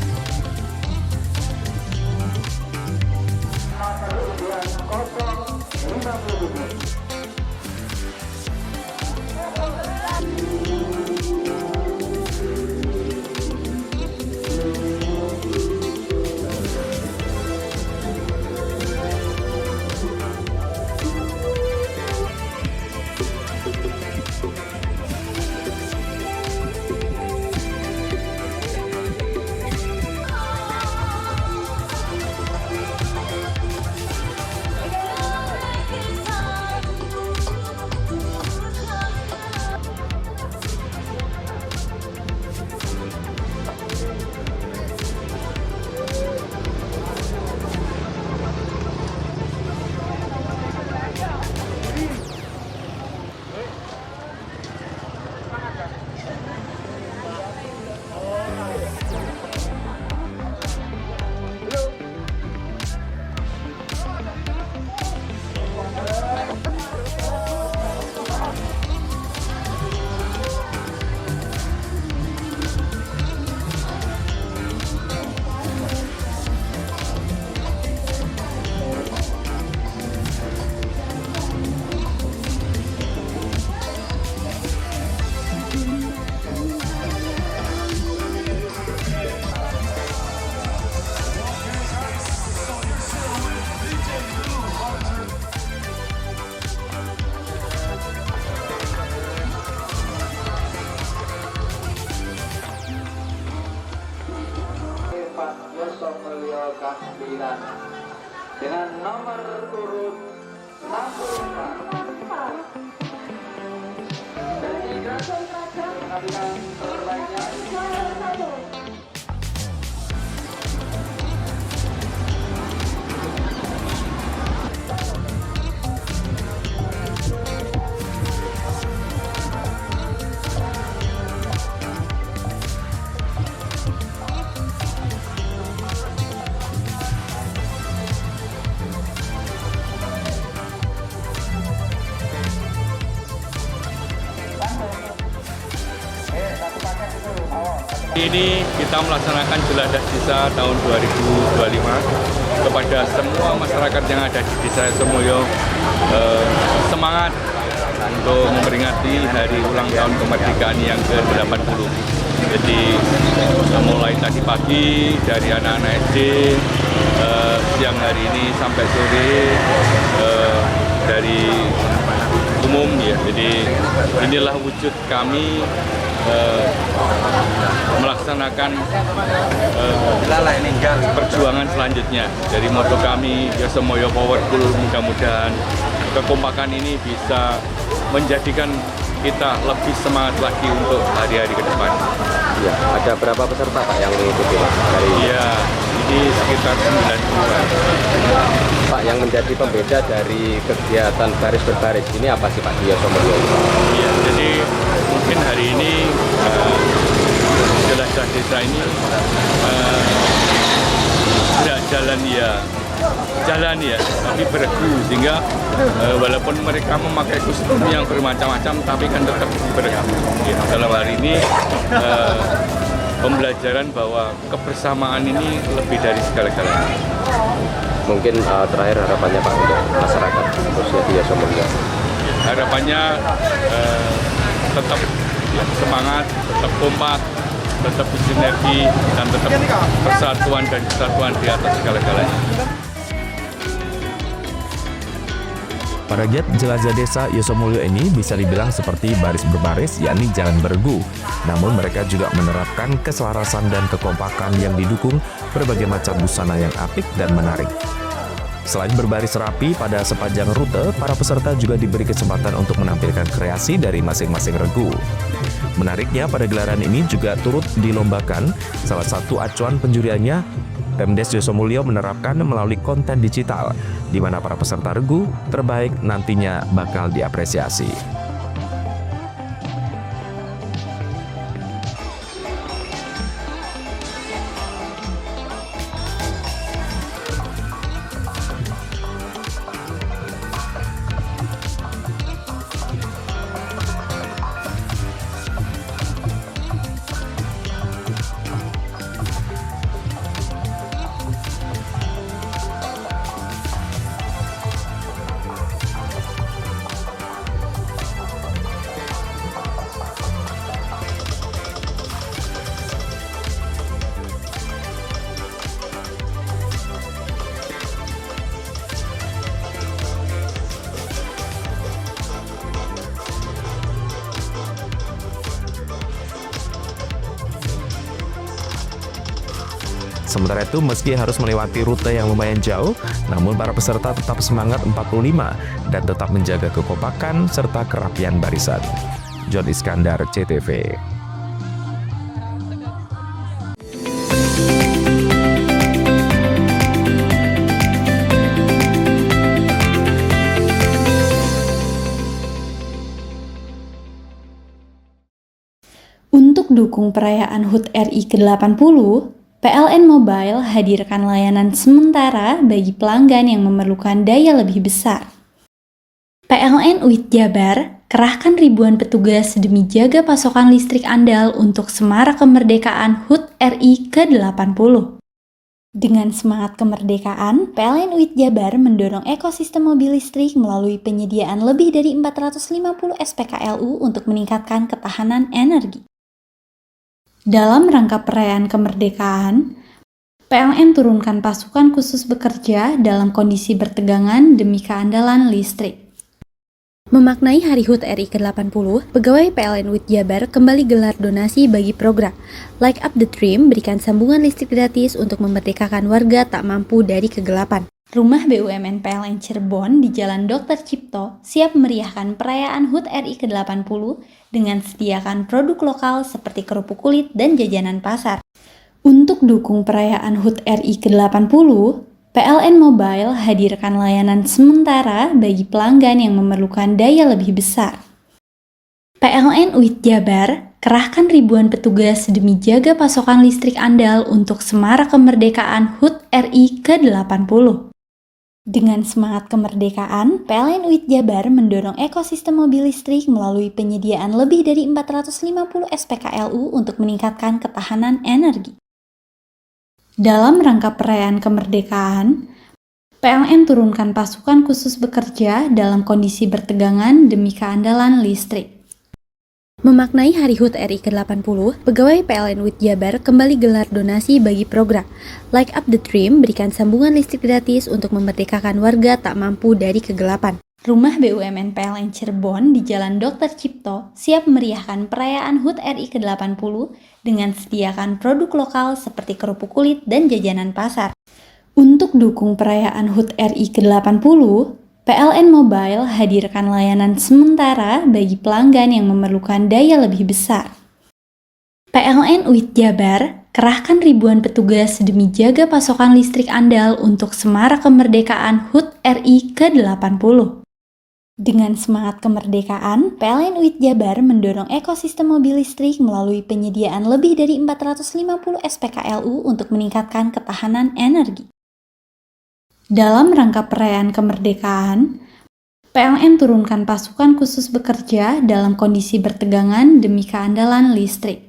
Speaker 1: dengan nomor urut 64 dari Gatot Kaca pengadilan terbaiknya
Speaker 12: Ini kita melaksanakan Jeladah Desa tahun 2025 kepada semua masyarakat yang ada di Desa Yosomulyo, semangat untuk memperingati hari ulang tahun kemerdekaan yang ke-80. Jadi mulai tadi pagi dari anak-anak SD, siang hari ini sampai sore dari umum ya. Jadi inilah wujud kami melaksanakan perjuangan selanjutnya. Dari moto kami Yosomulyo Powerful, mudah-mudahan kekompakan ini bisa menjadikan kita lebih semangat lagi untuk hari-hari ke depan.
Speaker 13: Ya, ada berapa peserta Pak yang mengikuti Pak?
Speaker 12: Iya, ini sekitar 90-an.
Speaker 13: Pak, yang menjadi pembeda dari kegiatan baris berbaris ini apa sih Pak di Yosomulyo?
Speaker 12: Iya, jadi mungkin hari ini Jeladah Desa ini tidak jalan ya, tapi beregu, sehingga walaupun mereka memakai kostum yang bermacam-macam, tapi kan tetap beregu. Ya, dalam hari ini pembelajaran bahwa kebersamaan ini lebih dari segala-galanya.
Speaker 13: Mungkin terakhir harapannya Pak untuk masyarakat khususnya di Yosomulyo.
Speaker 12: Harapannya tetap semangat, tetap kompak, tetap bersinergi, dan tetap persatuan dan kesatuan di atas segala-galanya.
Speaker 2: Para giat jelajah desa Yosomulyo ini bisa dibilang seperti baris berbaris, yakni jalan beregu. Namun mereka juga menerapkan keselarasan dan kekompakan yang didukung berbagai macam busana yang apik dan menarik. Selain berbaris rapi pada sepanjang rute, para peserta juga diberi kesempatan untuk menampilkan kreasi dari masing-masing regu. Menariknya, pada gelaran ini juga turut dilombakan salah satu acuan penjuriannya. Pemdes Yosomulyo menerapkan melalui konten digital, di mana para peserta regu terbaik nantinya bakal diapresiasi. Sementara itu, meski harus melewati rute yang lumayan jauh, namun para peserta tetap semangat 45 dan tetap menjaga kekompakan serta kerapian barisan. John Iskandar, CTV.
Speaker 9: Untuk dukung perayaan HUT RI ke-80, PLN Mobile hadirkan layanan sementara bagi pelanggan yang memerlukan daya lebih besar. PLN UIT Jabar kerahkan ribuan petugas demi jaga pasokan listrik andal untuk semarak kemerdekaan HUT RI ke-80. Dengan semangat kemerdekaan, PLN UIT Jabar mendorong ekosistem mobil listrik melalui penyediaan lebih dari 450 SPKLU untuk meningkatkan ketahanan energi. Dalam rangka perayaan kemerdekaan, PLN turunkan pasukan khusus bekerja dalam kondisi bertegangan demi keandalan listrik. Memaknai Hari HUT RI ke-80, pegawai PLN UIT Jabar kembali gelar donasi bagi program Light Up the Dream, berikan sambungan listrik gratis untuk memerdekakan warga tak mampu dari kegelapan. Rumah BUMN PLN Cirebon di Jalan Dr. Cipto siap meriahkan perayaan HUT RI ke-80 dengan sediakan produk lokal seperti kerupuk kulit dan jajanan pasar. Untuk dukung perayaan HUT RI ke-80, PLN Mobile hadirkan layanan sementara bagi pelanggan yang memerlukan daya lebih besar. PLN UIT Jabar kerahkan ribuan petugas demi jaga pasokan listrik andal untuk semarak kemerdekaan HUT RI ke-80. Dengan semangat kemerdekaan, PLN UIT Jabar mendorong ekosistem mobil listrik melalui penyediaan lebih dari 450 SPKLU untuk meningkatkan ketahanan energi. Dalam rangka perayaan kemerdekaan, PLN turunkan pasukan khusus bekerja dalam kondisi bertegangan demi keandalan listrik. Memaknai Hari HUT RI ke-80, pegawai PLN UIT Jabar kembali gelar donasi bagi program Light Up the Dream, berikan sambungan listrik gratis untuk memerdekakan warga tak mampu dari kegelapan. Rumah BUMN PLN Cirebon di Jalan Dr. Cipto siap meriahkan perayaan HUT RI ke-80 dengan sediakan produk lokal seperti kerupuk kulit dan jajanan pasar. Untuk dukung perayaan HUT RI ke-80, PLN Mobile hadirkan layanan sementara bagi pelanggan yang memerlukan daya lebih besar. PLN UIT Jabar kerahkan ribuan petugas demi jaga pasokan listrik andal untuk semarak kemerdekaan HUT RI ke-80. Dengan semangat kemerdekaan, PLN UIT Jabar mendorong ekosistem mobil listrik melalui penyediaan lebih dari 450 SPKLU untuk meningkatkan ketahanan energi. Dalam rangka perayaan kemerdekaan, PLN turunkan pasukan khusus bekerja dalam kondisi bertegangan demi keandalan listrik.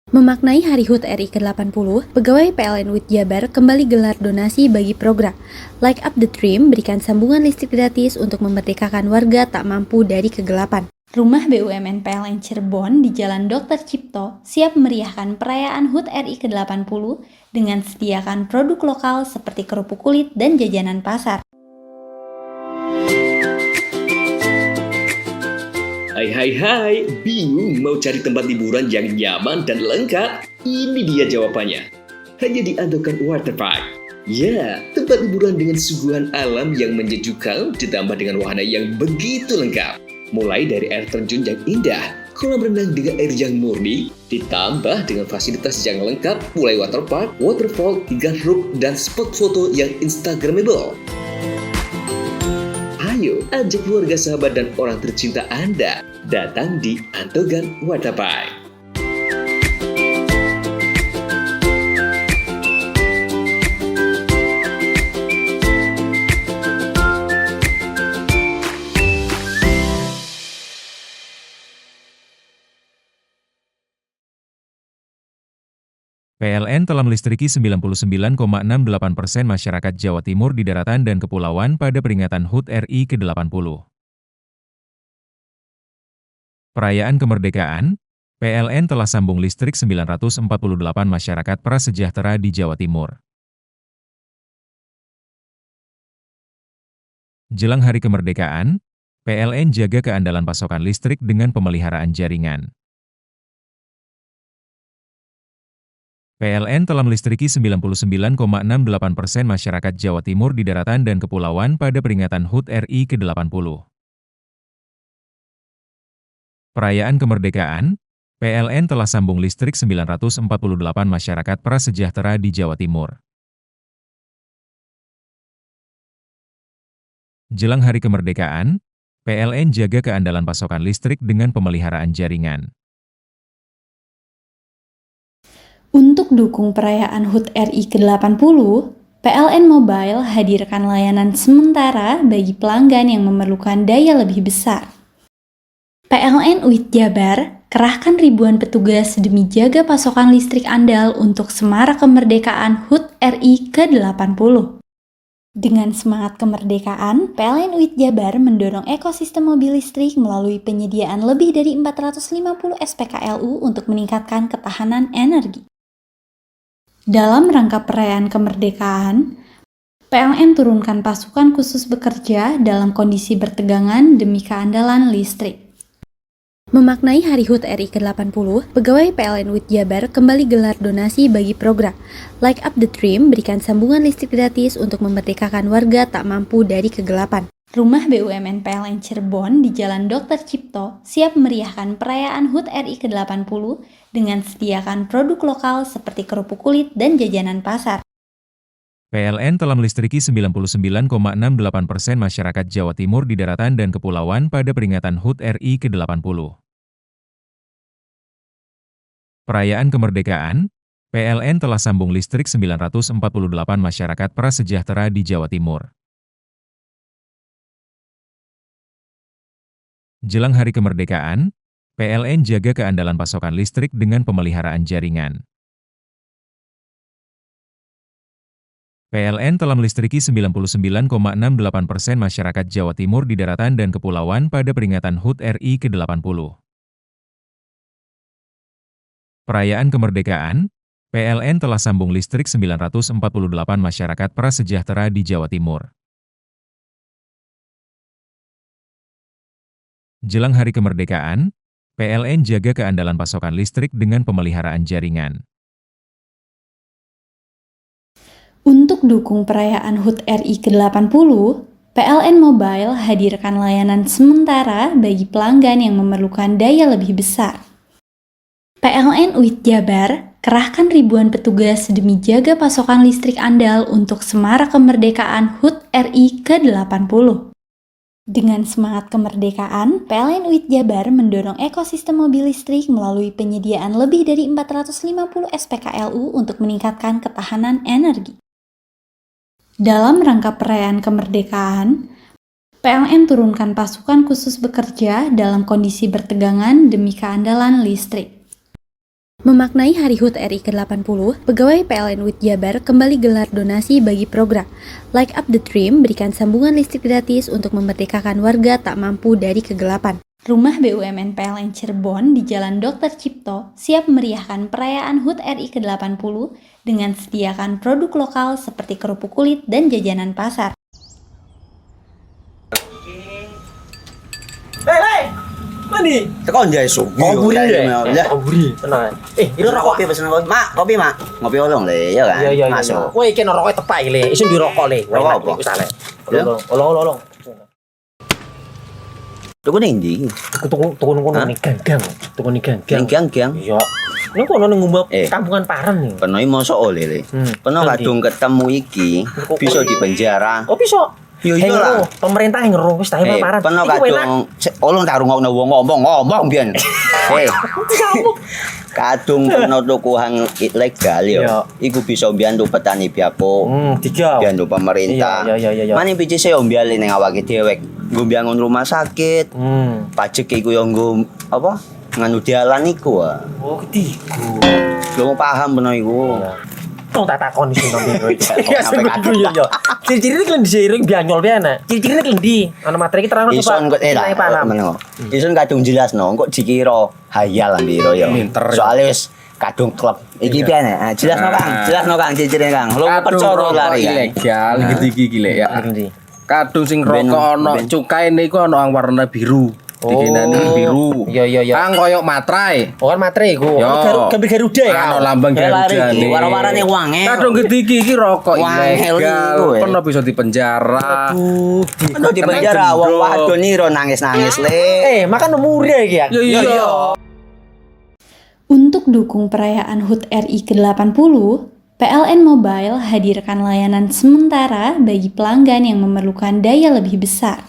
Speaker 9: Memaknai Hari HUT RI ke-80, pegawai PLN UIT Jabar kembali gelar donasi bagi program Light Up the Dream, berikan sambungan listrik gratis untuk memerdekakan warga tak mampu dari kegelapan. Rumah BUMN PLN Cirebon di Jalan Dr. Cipto siap meriahkan perayaan HUT RI ke-80 dengan sediakan produk lokal seperti kerupuk kulit dan jajanan pasar.
Speaker 14: Hai, bingung mau cari tempat liburan yang nyaman dan lengkap? Ini dia jawabannya. Hanya di Andokan Waterpark. Ya, tempat liburan dengan suguhan alam yang menyejukkan ditambah dengan wahana yang begitu lengkap. Mulai dari air terjun yang indah, kolam renang dengan air yang murni, ditambah dengan fasilitas yang lengkap mulai waterpark, waterfall, hingga roof dan spot foto yang instagramable. Ayo, ajak keluarga, sahabat, dan orang tercinta Anda datang di Andokan Waterpark.
Speaker 2: PLN telah melistriki 99,68% masyarakat Jawa Timur di daratan dan kepulauan pada peringatan HUT RI ke-80. Perayaan kemerdekaan, PLN telah sambung listrik 948 masyarakat prasejahtera di Jawa Timur. Jelang hari kemerdekaan, PLN jaga keandalan pasokan listrik dengan pemeliharaan jaringan. PLN telah melistriki 99,68% masyarakat Jawa Timur di daratan dan kepulauan pada peringatan HUT RI ke-80. Perayaan kemerdekaan, PLN telah sambung listrik 948 masyarakat prasejahtera di Jawa Timur. Jelang hari kemerdekaan, PLN jaga keandalan pasokan listrik dengan pemeliharaan jaringan.
Speaker 9: Untuk dukung perayaan HUT RI ke-80, PLN Mobile hadirkan layanan sementara bagi pelanggan yang memerlukan daya lebih besar. PLN UIT Jabar kerahkan ribuan petugas demi jaga pasokan listrik andal untuk semarak kemerdekaan HUT RI ke-80. Dengan semangat kemerdekaan, PLN UIT Jabar mendorong ekosistem mobil listrik melalui penyediaan lebih dari 450 SPKLU untuk meningkatkan ketahanan energi. Dalam rangka perayaan kemerdekaan, PLN turunkan pasukan khusus bekerja dalam kondisi bertegangan demi keandalan listrik. Memaknai Hari HUT RI ke-80, pegawai PLN UIT Jabar kembali gelar donasi bagi program Light Up the Dream, berikan sambungan listrik gratis untuk memerdekakan warga tak mampu dari kegelapan. Rumah BUMN PLN Cirebon di Jalan Dr. Cipto siap meriahkan perayaan HUT RI ke-80 dengan sediakan produk lokal seperti kerupuk kulit dan jajanan pasar.
Speaker 2: PLN telah melistriki 99,68% masyarakat Jawa Timur di daratan dan kepulauan pada peringatan HUT RI ke-80. Perayaan kemerdekaan, PLN telah sambung listrik 948 masyarakat prasejahtera di Jawa Timur.
Speaker 15: Jelang Hari Kemerdekaan, PLN jaga keandalan pasokan listrik dengan pemeliharaan jaringan. PLN telah melistriki 99,68% masyarakat Jawa Timur di daratan dan kepulauan pada peringatan HUT RI ke-80. Perayaan kemerdekaan, PLN telah sambung listrik 948 masyarakat prasejahtera di Jawa Timur. Jelang Hari Kemerdekaan, PLN jaga keandalan pasokan listrik dengan pemeliharaan jaringan.
Speaker 9: Untuk dukung perayaan HUT RI ke-80, PLN Mobile hadirkan layanan sementara bagi pelanggan yang memerlukan daya lebih besar. PLN UIT Jabar kerahkan ribuan petugas demi jaga pasokan listrik andal untuk semarak kemerdekaan HUT RI ke-80. Dengan semangat kemerdekaan, PLN UIT Jabar mendorong ekosistem mobil listrik melalui penyediaan lebih dari 450 SPKLU untuk meningkatkan ketahanan energi. Dalam rangka perayaan kemerdekaan, PLN turunkan pasukan khusus bekerja dalam kondisi bertegangan demi keandalan listrik. Memaknai Hari HUT RI ke-80, pegawai PLN UIT Jabar kembali gelar donasi bagi program Light Up the Dream, berikan sambungan listrik gratis untuk memerdekakan warga tak mampu dari kegelapan. Rumah BUMN PLN Cirebon di Jalan Dr. Cipto siap meriahkan perayaan HUT RI ke-80 dengan sediakan produk lokal seperti kerupuk kulit dan jajanan pasar.
Speaker 5: Hei, mandi.
Speaker 10: Tekan jaya so.
Speaker 5: Buri ya. Buri. Tenang. Ini rokok.
Speaker 10: Kopi pesen kopi. Mak, kopi mak. Ngopi olong le, ya kan?
Speaker 5: Iya.
Speaker 10: Masuk.
Speaker 5: Woi, iki rokoknya tepak iki le. Isin dirokok le.
Speaker 10: Rokok apa?
Speaker 5: Wis ale. Olong.
Speaker 10: Tuku ning ndi?
Speaker 5: Tuku ning gang. Tuku ning gang.
Speaker 10: Gang.
Speaker 5: Iya. Ini kok ono ngumbak kampungan Paren nih.
Speaker 10: Penoi mosok oleh le. Peno kadung ketemu iki bisa dipenjara.
Speaker 5: Oh bisa.
Speaker 10: Yo lah.
Speaker 5: Pemerintah yang ngeruh wis tahe Paren.
Speaker 10: Peno kadung olong tak rungokno wong ngomong biyen. Kadung peno tuku hang ilegal yo. Iku bisa mbiyantu petani biapo. Mbiyantu pemerintah.
Speaker 5: Iya.
Speaker 10: Mane pici se ombyale ning awake dhewek. Nggo mbiyangun rumah sakit. Pajak iku yo nggo apa? Nganu dalan iku.
Speaker 5: Oh, ketiku.
Speaker 10: Lu paham peno iku.
Speaker 5: Tong tak takon sing nang biro iki. Yo. Ciri-cirine klen diseiring bianyol piye ana? Ciri-cirine klen ndi? Ana materi iki terang
Speaker 10: Ison kok paham. Ison kadung jelasno, kok dikira hayal lan biro yo. Soale wis kadung klub. Iki piye ana? Jelasno Kang ciri-cirine Kang. Lu percaya lari
Speaker 13: ilegal iki lek ya. Kadung sing rokok ana cukae niku ana warna biru. Dikinani biru.
Speaker 5: Iya.
Speaker 13: Kang koyo matrai.
Speaker 5: Oh kan matrai iku. Gambar Garuda ya.
Speaker 13: Ana lambang Garuda.
Speaker 10: Warna-warnane wange.
Speaker 13: Kadung gede iki rokok ilegal. Pernah bisa dipenjara.
Speaker 10: Pernah dipenjara wong wadon niro nangis-nangis le.
Speaker 5: Makan murah iki ya.
Speaker 13: Iya.
Speaker 9: Untuk dukung perayaan HUT RI ke-80, PLN Mobile hadirkan layanan sementara bagi pelanggan yang memerlukan daya lebih besar.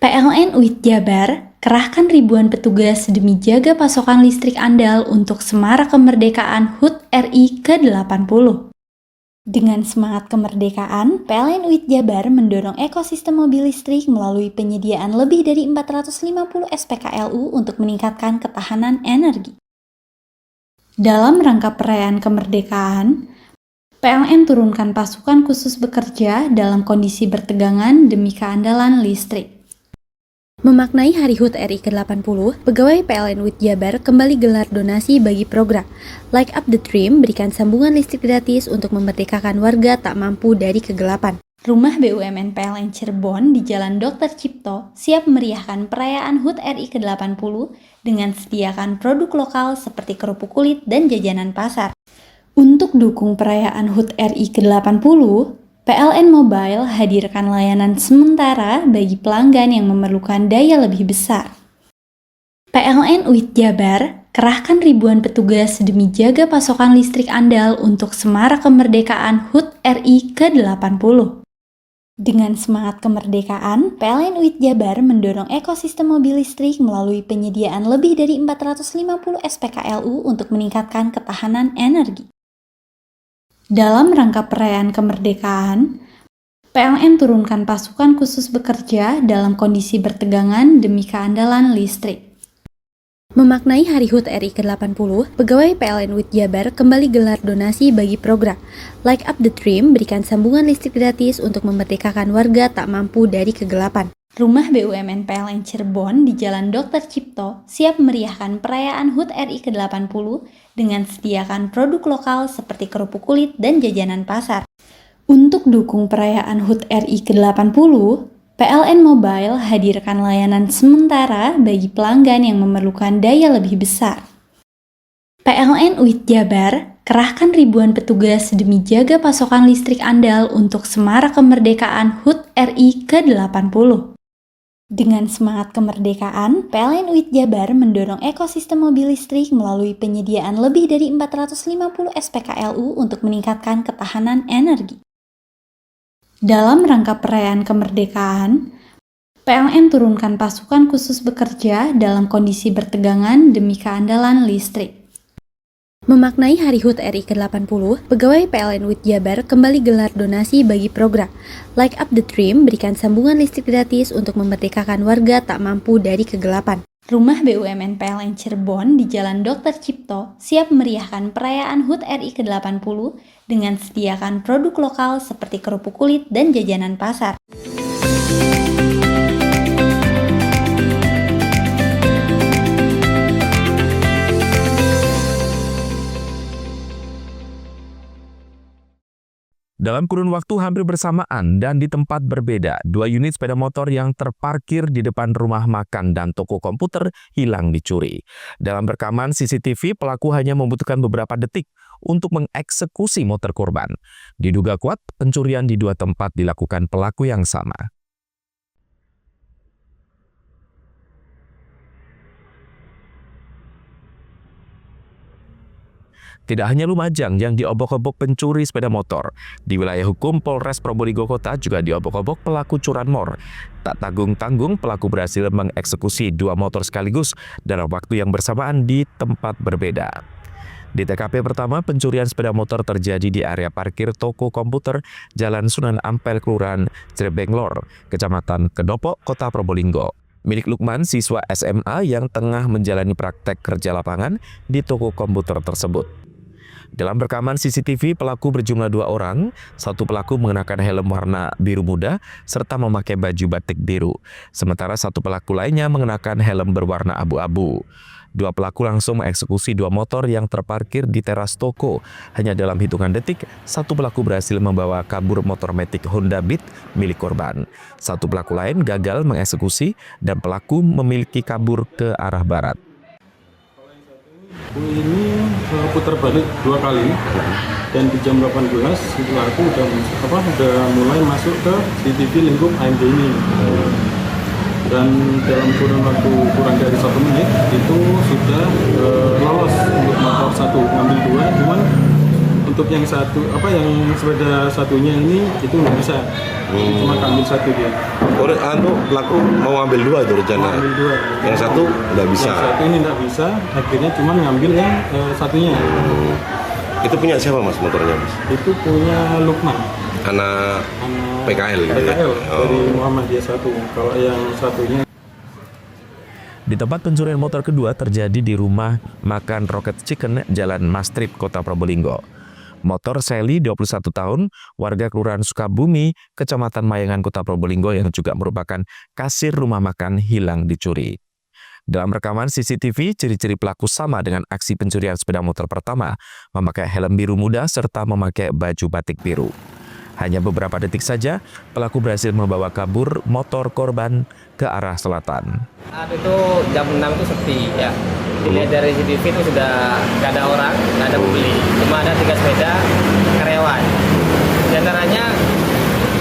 Speaker 9: PLN UIT Jabar kerahkan ribuan petugas demi jaga pasokan listrik andal untuk semarak kemerdekaan HUT RI ke-80. Dengan semangat kemerdekaan, PLN UIT Jabar mendorong ekosistem mobil listrik melalui penyediaan lebih dari 450 SPKLU untuk meningkatkan ketahanan energi. Dalam rangka perayaan kemerdekaan, PLN turunkan pasukan khusus bekerja dalam kondisi bertegangan demi keandalan listrik. Memaknai Hari HUT RI ke-80, pegawai PLN UIT Jabar kembali gelar donasi bagi program Light Up the Dream, berikan sambungan listrik gratis untuk memerdekakan warga tak mampu dari kegelapan. Rumah BUMN PLN Cirebon di Jalan Dr. Cipto siap meriahkan perayaan HUT RI ke-80 dengan sediakan produk lokal seperti kerupuk kulit dan jajanan pasar. Untuk dukung perayaan HUT RI ke-80, PLN Mobile hadirkan layanan sementara bagi pelanggan yang memerlukan daya lebih besar. PLN UIT Jabar kerahkan ribuan petugas demi jaga pasokan listrik andal untuk semarak kemerdekaan HUT RI ke-80. Dengan semangat kemerdekaan, PLN UIT Jabar mendorong ekosistem mobil listrik melalui penyediaan lebih dari 450 SPKLU untuk meningkatkan ketahanan energi. Dalam rangka perayaan kemerdekaan, PLN turunkan pasukan khusus bekerja dalam kondisi bertegangan demi keandalan listrik. Memaknai Hari HUT RI ke-80, pegawai PLN UIT Jabar kembali gelar donasi bagi program Light Up the Dream, berikan sambungan listrik gratis untuk memerdekakan warga tak mampu dari kegelapan. Rumah BUMN PLN Cirebon di Jalan Dr. Cipto siap meriahkan perayaan HUT RI ke-80 dengan sediakan produk lokal seperti kerupuk kulit dan jajanan pasar. Untuk dukung perayaan HUT RI ke-80, PLN Mobile hadirkan layanan sementara bagi pelanggan yang memerlukan daya lebih besar. PLN UIT Jabar kerahkan ribuan petugas demi jaga pasokan listrik andal untuk semarak kemerdekaan HUT RI ke-80. Dengan semangat kemerdekaan, PLN UIT Jabar mendorong ekosistem mobil listrik melalui penyediaan lebih dari 450 SPKLU untuk meningkatkan ketahanan energi. Dalam rangka perayaan kemerdekaan, PLN turunkan pasukan khusus bekerja dalam kondisi bertegangan demi keandalan listrik. Memaknai Hari HUT RI ke-80, pegawai PLN UIT Jabar kembali gelar donasi bagi program Light Up the Dream, berikan sambungan listrik gratis untuk memerdekakan warga tak mampu dari kegelapan. Rumah BUMN PLN Cirebon di Jalan Dr. Cipto siap meriahkan perayaan HUT RI ke-80 dengan sediakan produk lokal seperti kerupuk kulit dan jajanan pasar.
Speaker 2: Dalam kurun waktu hampir bersamaan dan di tempat berbeda, 2 unit sepeda motor yang terparkir di depan rumah makan dan toko komputer hilang dicuri. Dalam rekaman CCTV, pelaku hanya membutuhkan beberapa detik untuk mengeksekusi motor korban. Diduga kuat, pencurian di 2 tempat dilakukan pelaku yang sama. Tidak hanya Lumajang yang diobok-obok pencuri sepeda motor. Di wilayah hukum Polres Probolinggo Kota juga diobok-obok pelaku curanmor. Tak tanggung-tanggung, pelaku berhasil mengeksekusi 2 motor sekaligus dalam waktu yang bersamaan di tempat berbeda. Di TKP pertama, pencurian sepeda motor terjadi di area parkir toko komputer Jalan Sunan Ampel, Kelurahan Cirebenglor, Kecamatan Kedopo, Kota Probolinggo. Milik Lukman, siswa SMA yang tengah menjalani praktek kerja lapangan di toko komputer tersebut. Dalam rekaman CCTV, pelaku berjumlah 2 orang. 1 pelaku mengenakan helm warna biru muda serta memakai baju batik biru. Sementara 1 pelaku lainnya mengenakan helm berwarna abu-abu. 2 pelaku langsung mengeksekusi 2 motor yang terparkir di teras toko. Hanya dalam hitungan detik, 1 pelaku berhasil membawa kabur motor Matic Honda Beat milik korban. 1 pelaku lain gagal mengeksekusi dan pelaku memiliki kabur ke arah barat.
Speaker 16: Ini putar balik 2 kali dan di jam 18 itu aku udah mulai masuk ke CCTV lingkup AMD ini. Dan dalam kurun waktu kurang dari 1 menit itu sudah lolos untuk motor 1, ngambil 2, cuman untuk yang yang sepeda satunya ini itu nggak bisa, cuma ambil 1 dia.
Speaker 7: Pelaku mau ambil 2 itu rencana.
Speaker 16: Mau ambil 2.
Speaker 7: Yang 1 nggak bisa.
Speaker 16: Yang 1 ini nggak bisa, akhirnya cuma ngambil yang satunya.
Speaker 7: Itu punya siapa mas motornya mas?
Speaker 16: Itu punya Lukman.
Speaker 7: Anak PKL gitu ya?
Speaker 16: PKL dari Muhammadiyah 1. Kalau yang satunya.
Speaker 2: Di tempat pencurian motor kedua terjadi di rumah makan Rocket Chicken Jalan Mastrip, Kota Probolinggo. Motor Sally, 21 tahun, warga Kelurahan Sukabumi, Kecamatan Mayangan, Kota Probolinggo yang juga merupakan kasir rumah makan hilang dicuri. Dalam rekaman CCTV, ciri-ciri pelaku sama dengan aksi pencurian sepeda motor pertama, memakai helm biru muda serta memakai baju batik biru. Hanya beberapa detik saja, pelaku berhasil membawa kabur motor korban ke arah selatan.
Speaker 17: Saat itu jam 6 itu sepi ya. Dilihat dari CCTV itu sudah nggak ada orang, nggak ada pembeli. Cuma ada 3 sepeda karyawan. Di antaranya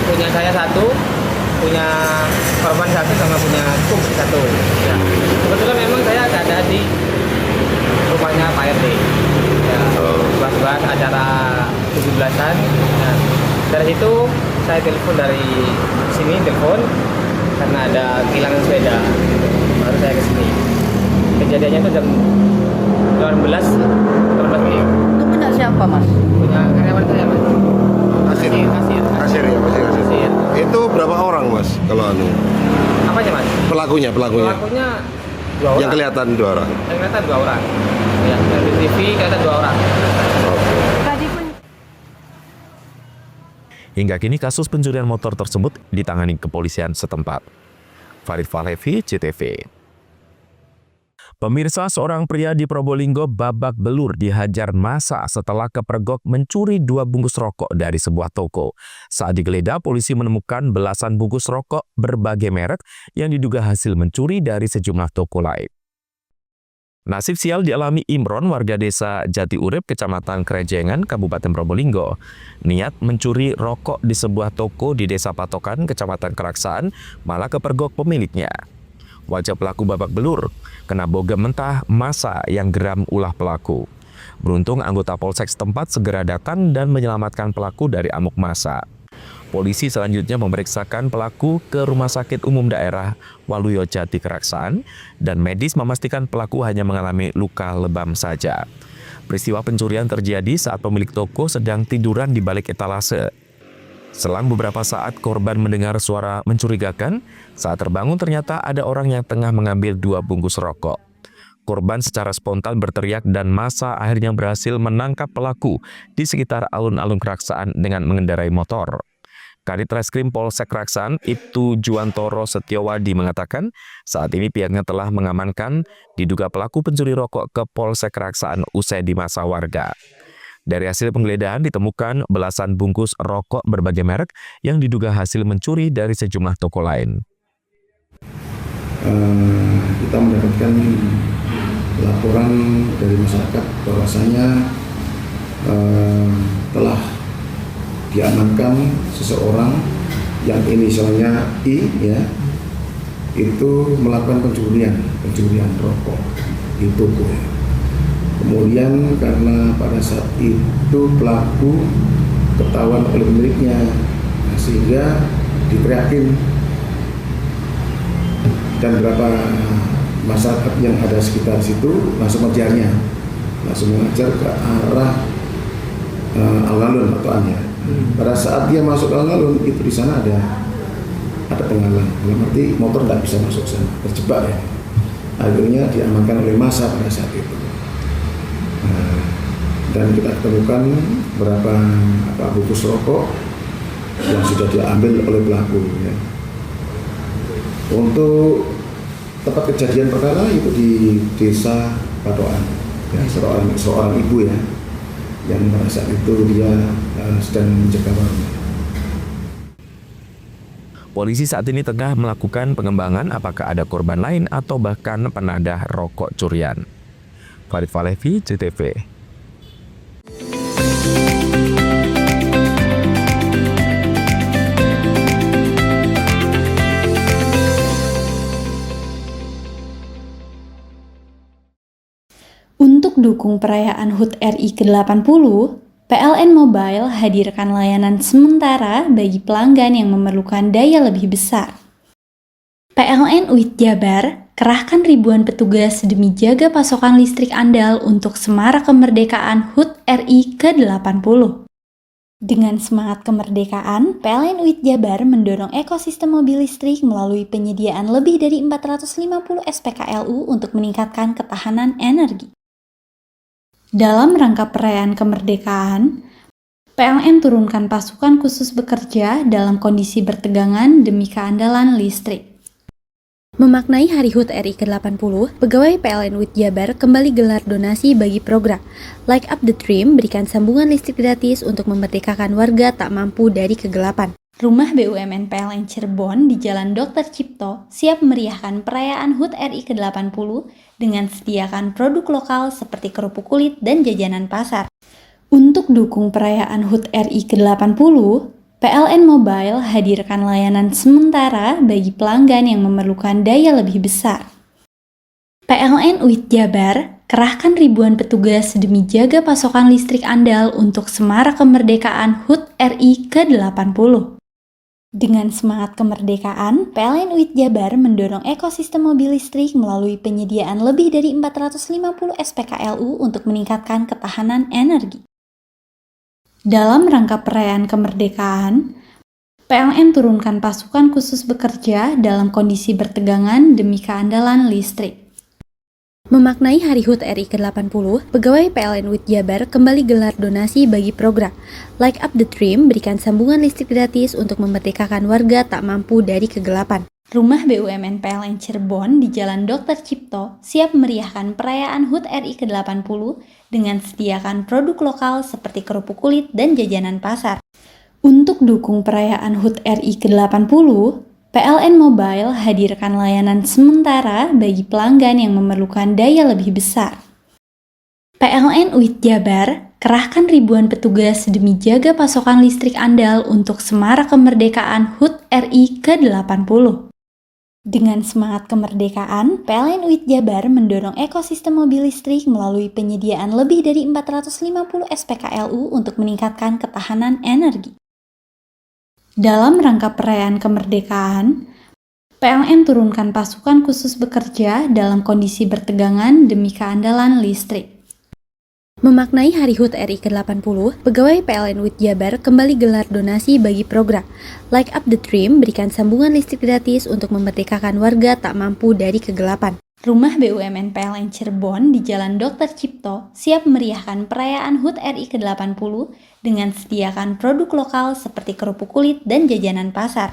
Speaker 17: punya saya 1, punya korban 1 sama punya kuk 1. Ya. Kebetulan memang saya ada di rumahnya Pak RT. Ya, bahas-bahas acara 17-an. Ya. Dari situ saya telepon dari sini, karena ada kehilangan sepeda, baru saya kesini. Kejadiannya itu jam 18 menit.
Speaker 10: Itu punya siapa mas?
Speaker 17: Punya karyawan saya mas.
Speaker 7: kasir. Kasir ya, masih kasir. Itu berapa orang mas kalau anu?
Speaker 17: Apanya mas?
Speaker 7: Pelakunya.
Speaker 17: Pelakunya 2 orang.
Speaker 7: Yang kelihatan 2 orang.
Speaker 17: Yang kelihatan 2 orang. Ya, dari TV kelihatan 2 orang.
Speaker 2: Hingga kini kasus pencurian motor tersebut ditangani kepolisian setempat. Farid Falevi, CTV. Pemirsa, seorang pria di Probolinggo babak belur dihajar massa setelah kepergok mencuri 2 bungkus rokok dari sebuah toko. Saat digeledah, polisi menemukan belasan bungkus rokok berbagai merek yang diduga hasil mencuri dari sejumlah toko lain. Nasib sial dialami Imron, warga desa Jati Urip, Kecamatan Krejengan, Kabupaten Probolinggo. Niat mencuri rokok di sebuah toko di Desa Patokan, Kecamatan Keraksaan, malah kepergok pemiliknya. Wajah pelaku babak belur, kena bogem mentah massa yang geram ulah pelaku. Beruntung anggota Polsek setempat segera datang dan menyelamatkan pelaku dari amuk massa. Polisi selanjutnya memeriksakan pelaku ke Rumah Sakit Umum Daerah Waluyo Jati Keraksaan dan medis memastikan pelaku hanya mengalami luka lebam saja. Peristiwa pencurian terjadi saat pemilik toko sedang tiduran di balik etalase. Selang beberapa saat korban mendengar suara mencurigakan. Saat terbangun ternyata ada orang yang tengah mengambil 2 bungkus rokok. Korban secara spontan berteriak dan massa akhirnya berhasil menangkap pelaku di sekitar alun-alun Keraksaan dengan mengendarai motor. Kadit Reskrim Polsek Keraksaan, Ibtu Juwantoro Setiowadi mengatakan saat ini pihaknya telah mengamankan diduga pelaku pencuri rokok ke Polsek Keraksaan usai dimasa warga. Dari hasil penggeledahan ditemukan belasan bungkus rokok berbagai merek yang diduga hasil mencuri dari sejumlah toko lain.
Speaker 18: Kita mendapatkan laporan dari masyarakat bahwasanya telah diamankan seseorang yang inisialnya I, ya, itu melakukan pencurian rokok di toko. Kemudian karena pada saat itu pelaku ketahuan oleh pemiliknya, sehingga diteriakin dan beberapa masyarakat yang ada sekitar situ langsung mengejarnya, langsung mengejar ke arah alun-alun atau Anya. Pada saat dia masuk ke alun-alun itu di sana ada penghalang, berarti motor tidak bisa masuk sana, terjebak ya. Akhirnya diamankan oleh massa pada saat itu. Dan kita temukan beberapa bungkus rokok yang sudah diambil oleh pelaku. Ya. Untuk tempat kejadian perkara itu di Desa Patokan, ya, seorang ibu ya, yang pada saat itu dia sedang menjaga warung.
Speaker 2: Polisi saat ini tengah melakukan pengembangan apakah ada korban lain atau bahkan penadah rokok curian. Farid Falevi, CTV.
Speaker 9: Untuk dukung perayaan HUT RI ke-80, PLN Mobile hadirkan layanan sementara bagi pelanggan yang memerlukan daya lebih besar. PLN UIT Jabar kerahkan ribuan petugas demi jaga pasokan listrik andal untuk semarak kemerdekaan HUT RI ke-80. Dengan semangat kemerdekaan, PLN UIT Jabar mendorong ekosistem mobil listrik melalui penyediaan lebih dari 450 SPKLU untuk meningkatkan ketahanan energi. Dalam rangka perayaan kemerdekaan, PLN turunkan pasukan khusus bekerja dalam kondisi bertegangan demi keandalan listrik. Memaknai Hari HUT RI ke-80, pegawai PLN UIT Jabar kembali gelar donasi bagi program Light Up the Dream, berikan sambungan listrik gratis untuk memerdekakan warga tak mampu dari kegelapan. Rumah BUMN PLN Cirebon di Jalan Dr. Cipto siap meriahkan perayaan HUT RI ke-80 dengan sediakan produk lokal seperti kerupuk kulit dan jajanan pasar. Untuk dukung perayaan HUT RI ke-80, PLN Mobile hadirkan layanan sementara bagi pelanggan yang memerlukan daya lebih besar. PLN UIT Jabar kerahkan ribuan petugas demi jaga pasokan listrik andal untuk semarak kemerdekaan HUT RI ke-80. Dengan semangat kemerdekaan, PLN UIT Jabar mendorong ekosistem mobil listrik melalui penyediaan lebih dari 450 SPKLU untuk meningkatkan ketahanan energi. Dalam rangka perayaan kemerdekaan, PLN turunkan pasukan khusus bekerja dalam kondisi bertegangan demi keandalan listrik. Memaknai Hari HUT RI ke-80, pegawai PLN WIT Jabar kembali gelar donasi bagi program Light Up the Dream, berikan sambungan listrik gratis untuk memerdekakan warga tak mampu dari kegelapan. Rumah BUMN PLN Cirebon di Jalan Dr. Cipto siap meriahkan perayaan HUT RI ke-80 dengan sediakan produk lokal seperti kerupuk kulit dan jajanan pasar. Untuk dukung perayaan HUT RI ke-80, PLN Mobile hadirkan layanan sementara bagi pelanggan yang memerlukan daya lebih besar. PLN WIT Jabar kerahkan ribuan petugas demi jaga pasokan listrik andal untuk semarak kemerdekaan HUT RI ke-80. Dengan semangat kemerdekaan, PLN WIT Jabar mendorong ekosistem mobil listrik melalui penyediaan lebih dari 450 SPKLU untuk meningkatkan ketahanan energi. Dalam rangka perayaan kemerdekaan, PLN turunkan pasukan khusus bekerja dalam kondisi bertegangan demi keandalan listrik. Memaknai Hari HUT RI ke-80, pegawai PLN WIT Jabar kembali gelar donasi bagi program Light Up the Dream, berikan sambungan listrik gratis untuk memerdekakan warga tak mampu dari kegelapan. Rumah BUMN PLN Cirebon di Jalan Dr. Cipto siap meriahkan perayaan HUT RI ke-80 dengan sediakan produk lokal seperti kerupuk kulit dan jajanan pasar.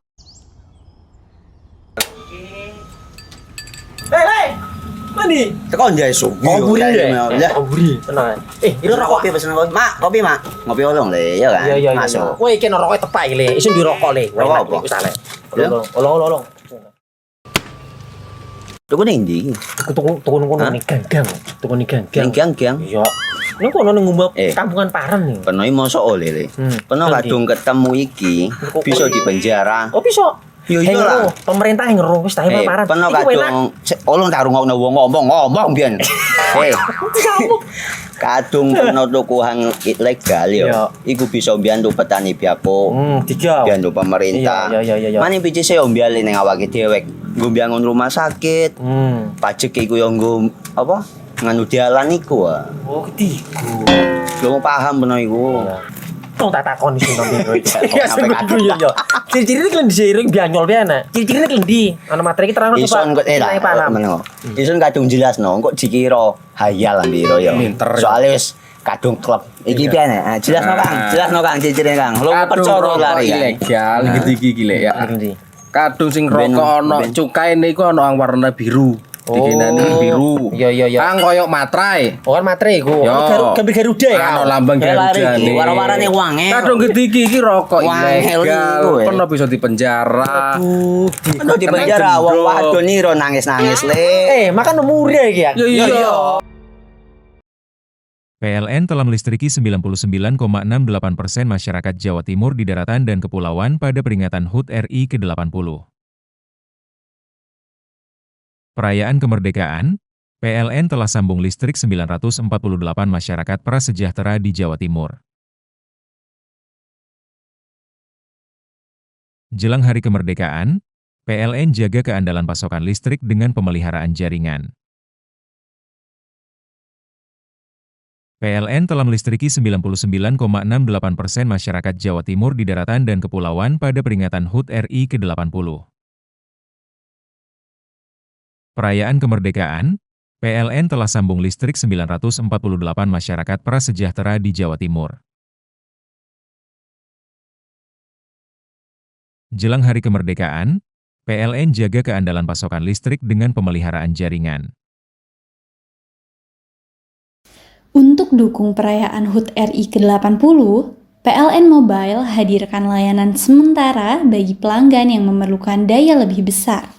Speaker 10: Mandi. Tekan jaya su. Ngoburi deh.
Speaker 5: Ngoburi. Tenang. Ini rokok.
Speaker 10: Kopi pesen kopi. Mak, kopi mak. Ngopi olong le, ya kan?
Speaker 5: Iya.
Speaker 10: Masuk.
Speaker 5: Woi, kena rokok tepak le. Isun dirokok le.
Speaker 10: Rokok apa?
Speaker 5: Wis ale. Olong.
Speaker 10: Tuku ning ndi?
Speaker 5: Tuku ning gang. Tuku ning gang.
Speaker 10: Ning gang.
Speaker 5: Iya. Ning kono ning ngumap kampungan Paren nih.
Speaker 10: Peno iki mosok oleh le. Peno kadung ketemu iki bisa dipenjara.
Speaker 5: Oh, bisa.
Speaker 10: Yo iya lah.
Speaker 5: Pemerintah yang ngeruh wis tahe Paren.
Speaker 10: Peno kadung olong tak rungokno wong ngomong biyen. Kadung peno tuku hang ilegal yo. Iku bisa mbiyantu petani biako. Mbiyantu pemerintah.
Speaker 5: Iya.
Speaker 10: Mane pici se mbiali ning awake dhewek. Nggo mbiangun rumah sakit. Pajak iku yo nggo apa? Nganu dalan iku.
Speaker 5: Oh, ketiku.
Speaker 10: Lu paham peno iku.
Speaker 5: Tong tak takon di sini ya sampai kadung yo. Ciri-ciri iki diseiring bianyol piye ana? Ciri-ciri iki ndi? Ana materi iki terang
Speaker 10: Ison kok Ison kadung jelasno kok dikira hayal ndiro yo. Soale wis kadung klub. Iki piye nek? Jelasno Kang ciri-ciri Kang. Lu percaya lari
Speaker 13: ilegal iki lek ya. Kadung sing rokok ana cukaine iku ana warna biru. Dikenani biru.
Speaker 5: Iya.
Speaker 13: Kang koyo materai.
Speaker 5: Oh kan materai iku. Gambar Garuda ya.
Speaker 13: Ana lambang Garuda nih.
Speaker 10: Warna-warnane wange.
Speaker 13: Kadung iki rokok ilegal. Pernah bisa dipenjara.
Speaker 10: Pernah dipenjara wong wadon niro nangis-nangis le.
Speaker 5: Makan murah iki ya.
Speaker 13: Iya.
Speaker 15: PLN telah melistriki 99,68% masyarakat Jawa Timur di daratan dan kepulauan pada peringatan HUT RI ke-80. Perayaan kemerdekaan, PLN telah sambung listrik 948 masyarakat prasejahtera di Jawa Timur. Jelang hari kemerdekaan, PLN jaga keandalan pasokan listrik dengan pemeliharaan jaringan. PLN telah melistriki 99,68% masyarakat Jawa Timur di daratan dan kepulauan pada peringatan HUT RI ke-80. Perayaan kemerdekaan, PLN telah sambung listrik 948 masyarakat prasejahtera di Jawa Timur. Jelang hari kemerdekaan, PLN jaga keandalan pasokan listrik dengan pemeliharaan jaringan.
Speaker 9: Untuk dukung perayaan HUT RI ke-80, PLN Mobile hadirkan layanan sementara bagi pelanggan yang memerlukan daya lebih besar.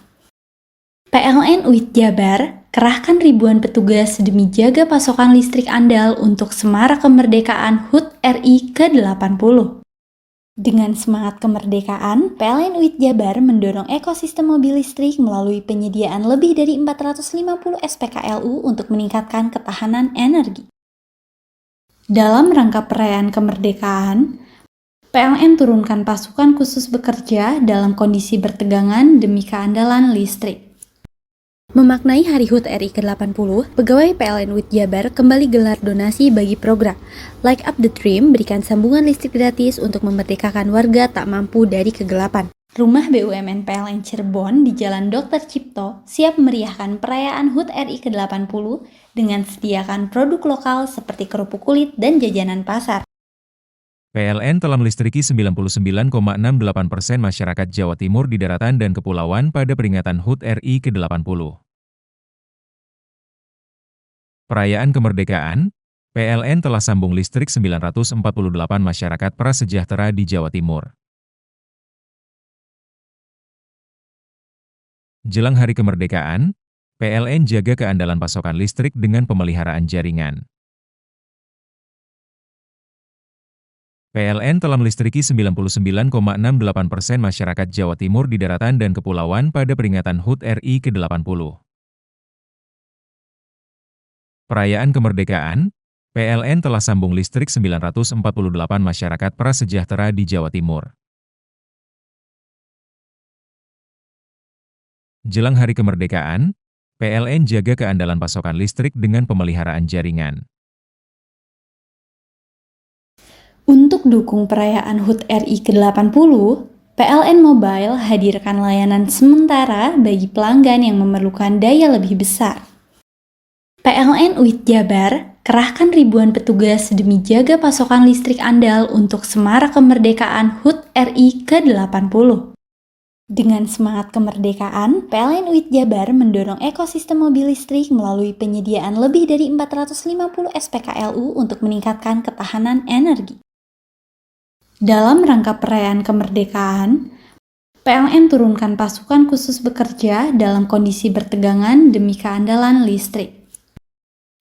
Speaker 9: PLN WIT Jabar kerahkan ribuan petugas demi jaga pasokan listrik andal untuk semarak kemerdekaan HUT RI ke-80. Dengan semangat kemerdekaan, PLN WIT Jabar mendorong ekosistem mobil listrik melalui penyediaan lebih dari 450 SPKLU untuk meningkatkan ketahanan energi. Dalam rangka perayaan kemerdekaan, PLN turunkan pasukan khusus bekerja dalam kondisi bertegangan demi keandalan listrik. Memaknai Hari HUT RI ke-80, pegawai PLN UIT Jabar kembali gelar donasi bagi program Light Up the Dream, berikan sambungan listrik gratis untuk memerdekakan warga tak mampu dari kegelapan. Rumah BUMN PLN Cirebon di Jalan Dr. Cipto siap meriahkan perayaan HUT RI ke-80 dengan sediakan produk lokal seperti kerupuk kulit dan jajanan pasar.
Speaker 15: PLN telah melistriki 99,68% masyarakat Jawa Timur di daratan dan kepulauan pada peringatan HUT RI ke-80. Perayaan kemerdekaan, PLN telah sambung listrik 948 masyarakat prasejahtera di Jawa Timur. Jelang hari kemerdekaan, PLN jaga keandalan pasokan listrik dengan pemeliharaan jaringan. PLN telah melistriki 99,68% masyarakat Jawa Timur di daratan dan kepulauan pada peringatan HUT RI ke-80. Perayaan kemerdekaan, PLN telah sambung listrik 948 masyarakat prasejahtera di Jawa Timur. Jelang hari kemerdekaan, PLN jaga keandalan pasokan listrik dengan pemeliharaan jaringan.
Speaker 9: Untuk dukung perayaan HUT RI ke-80, PLN Mobile hadirkan layanan sementara bagi pelanggan yang memerlukan daya lebih besar. PLN UIT Jabar kerahkan ribuan petugas demi jaga pasokan listrik andal untuk semarak kemerdekaan HUT RI ke-80. Dengan semangat kemerdekaan, PLN UIT Jabar mendorong ekosistem mobil listrik melalui penyediaan lebih dari 450 SPKLU untuk meningkatkan ketahanan energi. Dalam rangka perayaan kemerdekaan, PLN turunkan pasukan khusus bekerja dalam kondisi bertegangan demi keandalan listrik.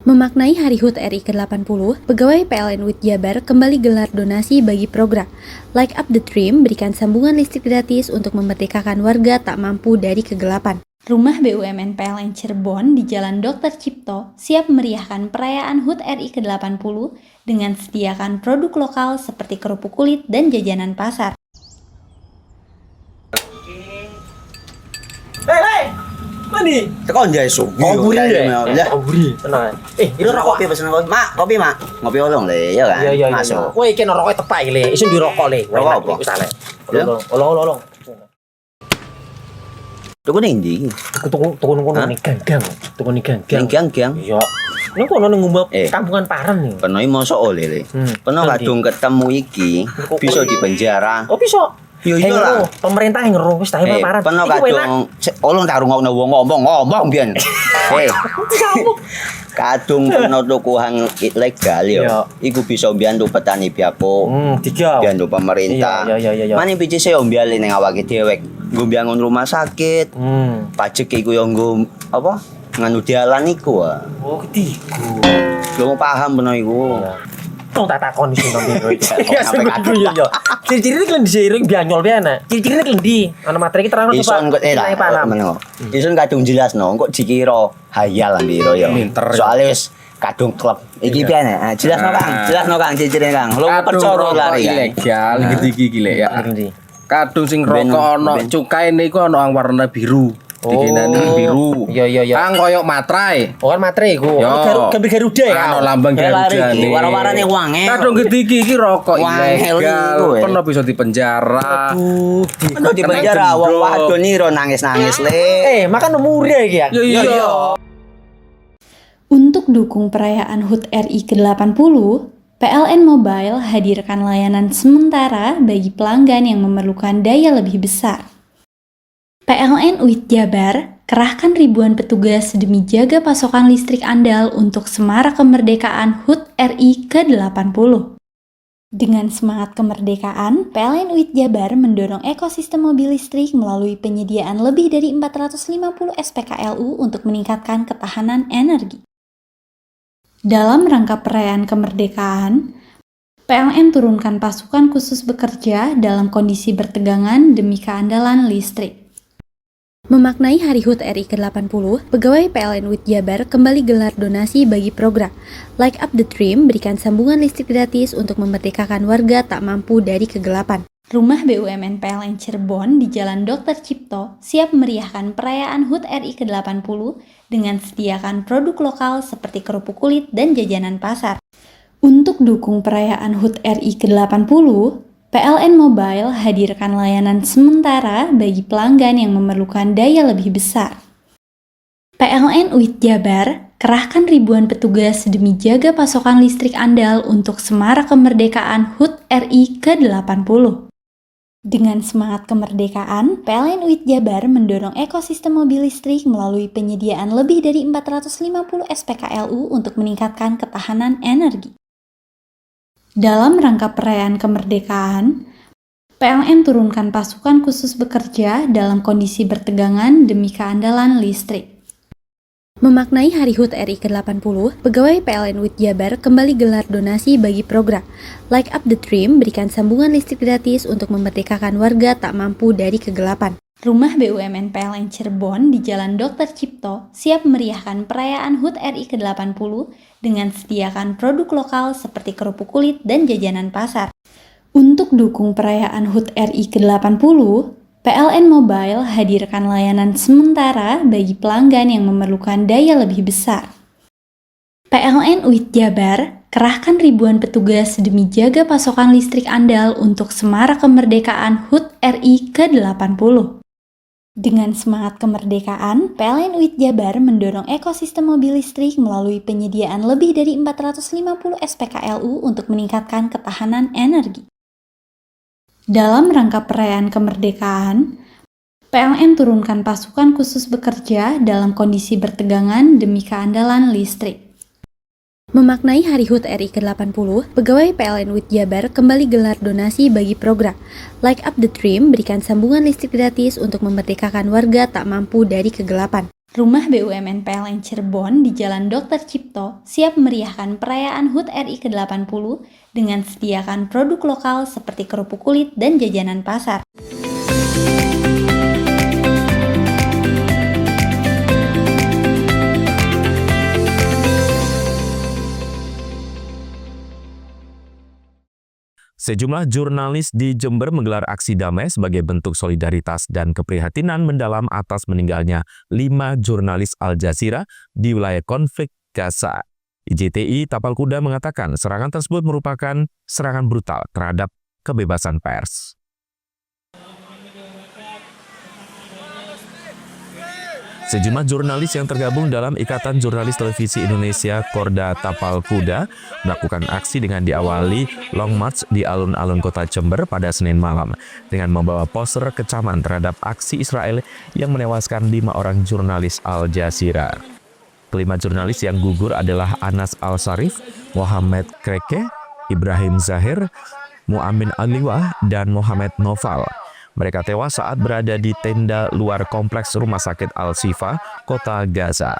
Speaker 9: Memaknai Hari HUT RI ke-80, pegawai PLN UIT Jabar kembali gelar donasi bagi program Light Up the Dream, berikan sambungan listrik gratis untuk memerdekakan warga tak mampu dari kegelapan. Rumah BUMN PLN Cirebon di Jalan Dr. Cipto siap meriahkan perayaan HUT RI ke-80 dengan sediakan produk lokal seperti kerupuk kulit dan jajanan pasar.
Speaker 5: Hei, mandi.
Speaker 10: Tekan jaya su.
Speaker 5: Koburi ya. Koburi. Tenang. Ini rokok.
Speaker 10: Kopi pesen kopi. Mak, kopi mak. Ngopi olong le, ya kan?
Speaker 5: Iya.
Speaker 10: Masuk.
Speaker 5: Woi, iki rokoknya tepak iki le. Isun dirokok le.
Speaker 10: Rokok apa?
Speaker 5: Wis ale. Olong.
Speaker 10: Tuku ning ndi?
Speaker 5: Tuku ning ganggang. Tuku ning ganggang.
Speaker 10: Ning ganggang.
Speaker 5: Iya. Ning kono ning ngumbat kampungan Paren nih.
Speaker 10: Peno mosok oleh le. Peno kadung ketemu iki bisa dipenjara.
Speaker 5: Oh bisa.
Speaker 10: Yo iya lah.
Speaker 5: Pemerintah yang ngeruh wis tahe Paren.
Speaker 10: Peno kadung olong tak rungokno wong ngomong biyen. Kadung peno tuku hang ilegal yo. Iku bisa mbiyantu petani biapo. Mbiyantu pemerintah.
Speaker 5: Iya.
Speaker 10: Mane pici se ombyale ning awake dhewek. Nggo mbangun rumah sakit. Pajak iku yo nggo apa? Nganu dalan iku.
Speaker 5: Oh, ketiku.
Speaker 10: Lu paham peno iku.
Speaker 5: Tong tak takoni sing nang biro iki. Yo. Ciri-cirine klen diseiring bianyol piye ana? Ciri-cirine klen ndi? Ana materi iki terangno Pak.
Speaker 10: Isun kadung jelasno, kok dikira hayal nang biro yo. Soale wis kadung klub. Iki piye ana? Jelasno Kang ciri-cirine Kang. Lu percaya lari
Speaker 13: ilegal iki lek ya. Kadung sing rokok ana cukae niku ana warna biru. Dikenani biru.
Speaker 5: Iya.
Speaker 13: Kang koyo matrai.
Speaker 5: Oh kan matrai iku. Gambar Garuda ya.
Speaker 13: Ana lambang Garuda.
Speaker 10: Warna-warnane wange.
Speaker 13: Kadung gede iki rokok ilegal. Pernah bisa dipenjara.
Speaker 10: Pernah dipenjara wong wadon niro nangis-nangis le.
Speaker 5: Makan murah iki ya.
Speaker 13: Iya.
Speaker 9: Untuk dukung perayaan HUT RI ke-80, PLN Mobile hadirkan layanan sementara bagi pelanggan yang memerlukan daya lebih besar. PLN UIT Jabar kerahkan ribuan petugas demi jaga pasokan listrik andal untuk semarak kemerdekaan HUT RI ke-80. Dengan semangat kemerdekaan, PLN UIT Jabar mendorong ekosistem mobil listrik melalui penyediaan lebih dari 450 SPKLU untuk meningkatkan ketahanan energi. Dalam rangka perayaan kemerdekaan, PLN turunkan pasukan khusus bekerja dalam kondisi bertegangan demi keandalan listrik. Memaknai Hari HUT RI ke-80, pegawai PLN UIT Jabar kembali gelar donasi bagi program Light Up the Dream, berikan sambungan listrik gratis untuk memerdekakan warga tak mampu dari kegelapan. Rumah BUMN PLN Cirebon di Jalan Dr. Cipto siap meriahkan perayaan HUT RI ke-80 dengan sediakan produk lokal seperti kerupuk kulit dan jajanan pasar. Untuk dukung perayaan HUT RI ke-80, PLN Mobile hadirkan layanan sementara bagi pelanggan yang memerlukan daya lebih besar. PLN UIT Jabar kerahkan ribuan petugas demi jaga pasokan listrik andal untuk Semarak Kemerdekaan HUT RI ke-80. Dengan semangat kemerdekaan, PLN UIT Jabar mendorong ekosistem mobil listrik melalui penyediaan lebih dari 450 SPKLU untuk meningkatkan ketahanan energi. Dalam rangka perayaan kemerdekaan, PLN turunkan pasukan khusus bekerja dalam kondisi bertegangan demi keandalan listrik. Memaknai Hari HUT RI ke-80, pegawai PLN UIT Jabar kembali gelar donasi bagi program Light Up the Dream, berikan sambungan listrik gratis untuk memerdekakan warga tak mampu dari kegelapan. Rumah BUMN PLN Cirebon di Jalan Dr. Cipto siap meriahkan perayaan HUT RI ke-80 dengan sediakan produk lokal seperti kerupuk kulit dan jajanan pasar. Untuk dukung perayaan HUT RI ke-80, PLN Mobile hadirkan layanan sementara bagi pelanggan yang memerlukan daya lebih besar. PLN UIT Jabar kerahkan ribuan petugas demi jaga pasokan listrik andal untuk Semarak Kemerdekaan HUT RI ke-80. Dengan semangat kemerdekaan, PLN UIT Jabar mendorong ekosistem mobil listrik melalui penyediaan lebih dari 450 SPKLU untuk meningkatkan ketahanan energi. Dalam rangka perayaan kemerdekaan, PLN turunkan pasukan khusus bekerja dalam kondisi bertegangan demi keandalan listrik. Memaknai Hari HUT RI ke-80, pegawai PLN UIT Jabar kembali gelar donasi bagi program Light Up the Dream, berikan sambungan listrik gratis untuk memerdekakan warga tak mampu dari kegelapan. Rumah BUMN PLN Cirebon di Jalan Dr. Cipto siap meriahkan perayaan HUT RI ke-80 dengan sediakan produk lokal seperti kerupuk kulit dan jajanan pasar.
Speaker 2: Sejumlah jurnalis di Jember menggelar aksi damai sebagai bentuk solidaritas dan keprihatinan mendalam atas meninggalnya 5 jurnalis Al Jazeera di wilayah konflik Gaza. IJTI Tapal Kuda mengatakan serangan tersebut merupakan serangan brutal terhadap kebebasan pers. Sejumlah jurnalis yang tergabung dalam Ikatan Jurnalis Televisi Indonesia Korda Tapal Kuda melakukan aksi dengan diawali long march di alun-alun kota Jember pada Senin malam dengan membawa poster kecaman terhadap aksi Israel yang menewaskan 5 orang jurnalis Al Jazeera. Kelima jurnalis yang gugur adalah Anas Al-Sarif, Muhammad Kreke, Ibrahim Zahir, Mu'amin Aliwah, dan Muhammad Noval. Mereka tewas saat berada di tenda luar kompleks Rumah Sakit Al-Shifa, kota Gaza.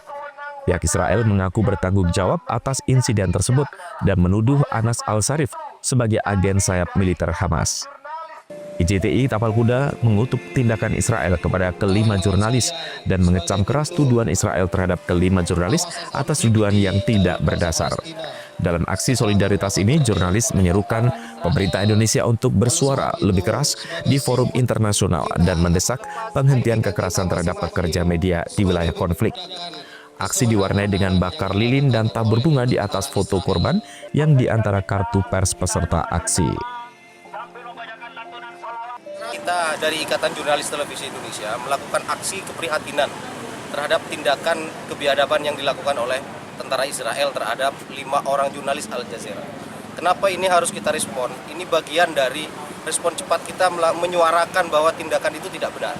Speaker 2: Pihak Israel mengaku bertanggung jawab atas insiden tersebut dan menuduh Anas Al-Sarif sebagai agen sayap militer Hamas. IJTI Tapal Kuda mengutuk tindakan Israel kepada kelima jurnalis dan mengecam keras tuduhan Israel terhadap kelima jurnalis atas tuduhan yang tidak berdasar. Dalam aksi solidaritas ini, jurnalis menyerukan pemerintah Indonesia untuk bersuara lebih keras di forum internasional dan mendesak penghentian kekerasan terhadap pekerja media di wilayah konflik. Aksi diwarnai dengan bakar lilin dan tabur bunga di atas foto korban yang diantara kartu pers peserta aksi.
Speaker 19: Kita dari Ikatan Jurnalis Televisi Indonesia melakukan aksi keprihatinan terhadap tindakan kebiadaban yang dilakukan oleh tentara Israel terhadap 5 orang jurnalis Al Jazeera. Kenapa ini harus kita respon? Ini bagian dari respon cepat kita menyuarakan bahwa tindakan itu tidak benar.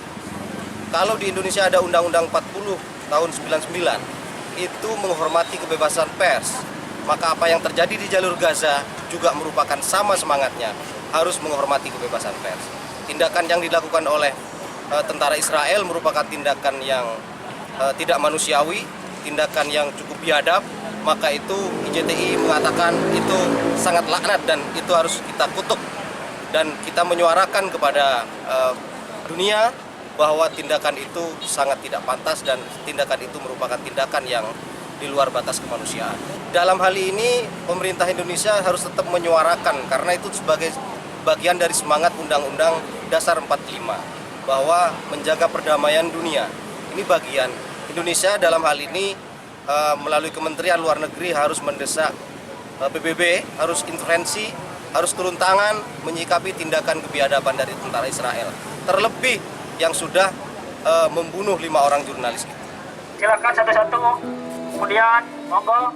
Speaker 19: Kalau di Indonesia ada Undang-Undang 40 tahun 99 itu menghormati kebebasan pers, maka apa yang terjadi di jalur Gaza juga merupakan sama semangatnya, harus menghormati kebebasan pers. Tindakan yang dilakukan oleh tentara Israel merupakan tindakan yang tidak manusiawi, tindakan yang cukup biadab, maka itu IJTI mengatakan itu sangat laknat dan itu harus kita kutuk. Dan kita menyuarakan kepada dunia bahwa tindakan itu sangat tidak pantas dan tindakan itu merupakan tindakan yang di luar batas kemanusiaan. Dalam hal ini pemerintah Indonesia harus tetap menyuarakan karena itu sebagai bagian dari semangat Undang-Undang Dasar 45 bahwa menjaga perdamaian dunia. Ini bagian Indonesia dalam hal ini melalui Kementerian Luar Negeri harus mendesak PBB, harus intervensi, harus turun tangan menyikapi tindakan kebiadaban dari tentara Israel. Terlebih yang sudah membunuh 5 orang jurnalis.
Speaker 1: Silakan satu-satu. Kemudian, monggo.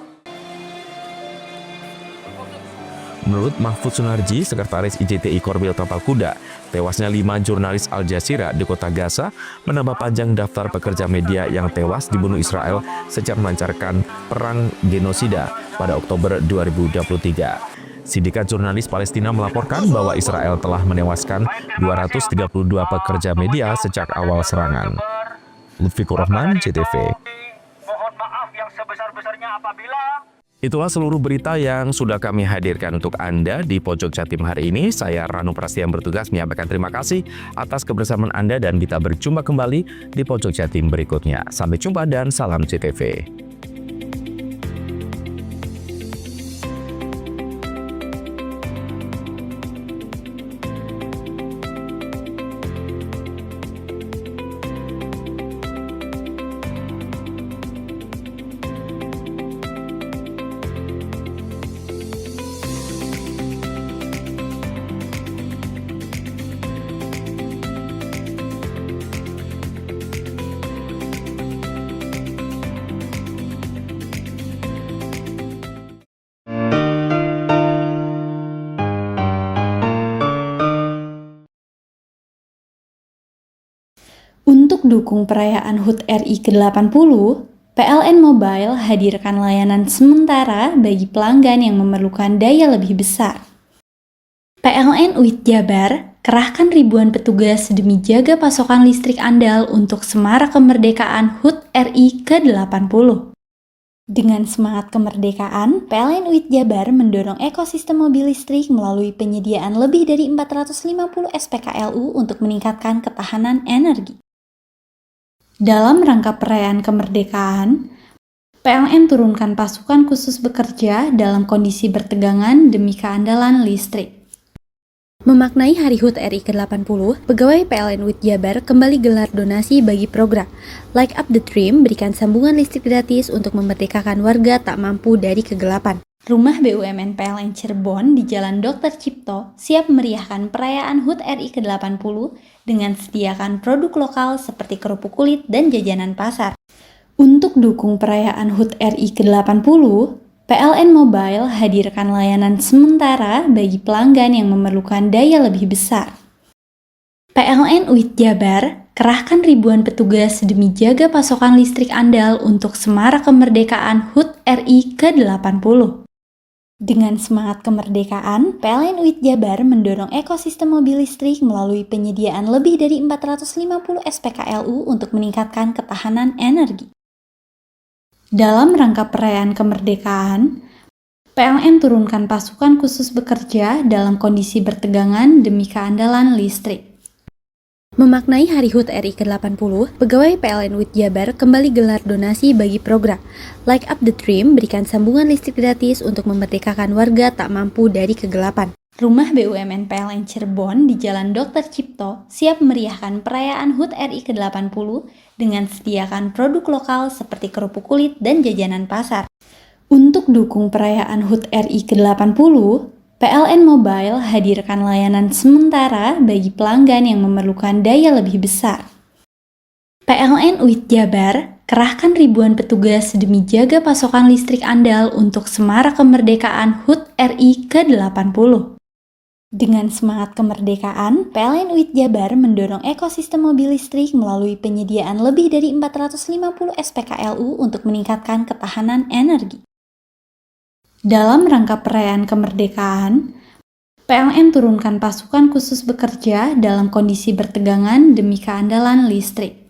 Speaker 2: Menurut Mahfud Sunarji, Sekretaris IJTI Korwil Tapal Kuda, tewasnya 5 jurnalis Al Jazeera di kota Gaza menambah panjang daftar pekerja media yang tewas dibunuh Israel sejak melancarkan perang genosida pada Oktober 2023. Sindikat Jurnalis Palestina melaporkan bahwa Israel telah menewaskan 232 pekerja media sejak awal serangan. Lutfikur Rahman, CTV.
Speaker 1: Mohon maaf yang sebesar-besarnya apabila
Speaker 2: Itulah seluruh berita yang sudah kami hadirkan untuk Anda di Pojok Jatim hari ini. Saya Ranu Prastia yang bertugas menyampaikan terima kasih atas kebersamaan Anda dan kita berjumpa kembali di Pojok Jatim berikutnya. Sampai jumpa dan salam CTV.
Speaker 9: Untuk dukung perayaan HUT RI ke-80, PLN Mobile hadirkan layanan sementara bagi pelanggan yang memerlukan daya lebih besar. PLN UIT Jabar kerahkan ribuan petugas demi jaga pasokan listrik andal untuk semarak kemerdekaan HUT RI ke-80. Dengan semangat kemerdekaan, PLN UIT Jabar mendorong ekosistem mobil listrik melalui penyediaan lebih dari 450 SPKLU untuk meningkatkan ketahanan energi. Dalam rangka perayaan kemerdekaan, PLN turunkan pasukan khusus bekerja dalam kondisi bertegangan demi keandalan listrik. Memaknai Hari HUT RI ke-80, pegawai PLN UIT Jabar kembali gelar donasi bagi program Light Up the Dream, berikan sambungan listrik gratis untuk memerdekakan warga tak mampu dari kegelapan. Rumah BUMN PLN Cirebon di Jalan Dr. Cipto siap meriahkan perayaan HUT RI ke-80 dengan sediakan produk lokal seperti kerupuk kulit dan jajanan pasar. Untuk dukung perayaan HUT RI ke-80, PLN Mobile hadirkan layanan sementara bagi pelanggan yang memerlukan daya lebih besar. PLN UIT Jabar kerahkan ribuan petugas demi jaga pasokan listrik andal untuk semarak kemerdekaan HUT RI ke-80. Dengan semangat kemerdekaan, PLN UIT Jabar mendorong ekosistem mobil listrik melalui penyediaan lebih dari 450 SPKLU untuk meningkatkan ketahanan energi. Dalam rangka perayaan kemerdekaan, PLN turunkan pasukan khusus bekerja dalam kondisi bertegangan demi keandalan listrik. Memaknai Hari HUT RI ke-80, pegawai PLN UIT Jabar kembali gelar donasi bagi program Light Up the Dream, berikan sambungan listrik gratis untuk memerdekakan warga tak mampu dari kegelapan. Rumah BUMN PLN Cirebon di Jalan Dr. Cipto siap meriahkan perayaan HUT RI ke-80 dengan sediakan produk lokal seperti kerupuk kulit dan jajanan pasar. Untuk dukung perayaan HUT RI ke-80, PLN Mobile hadirkan layanan sementara bagi pelanggan yang memerlukan daya lebih besar. PLN UIT Jabar kerahkan ribuan petugas demi jaga pasokan listrik andal untuk semarak kemerdekaan HUT RI ke-80. Dengan semangat kemerdekaan, PLN UIT Jabar mendorong ekosistem mobil listrik melalui penyediaan lebih dari 450 SPKLU untuk meningkatkan ketahanan energi. Dalam rangka perayaan kemerdekaan, PLN turunkan pasukan khusus bekerja dalam kondisi bertegangan demi keandalan listrik.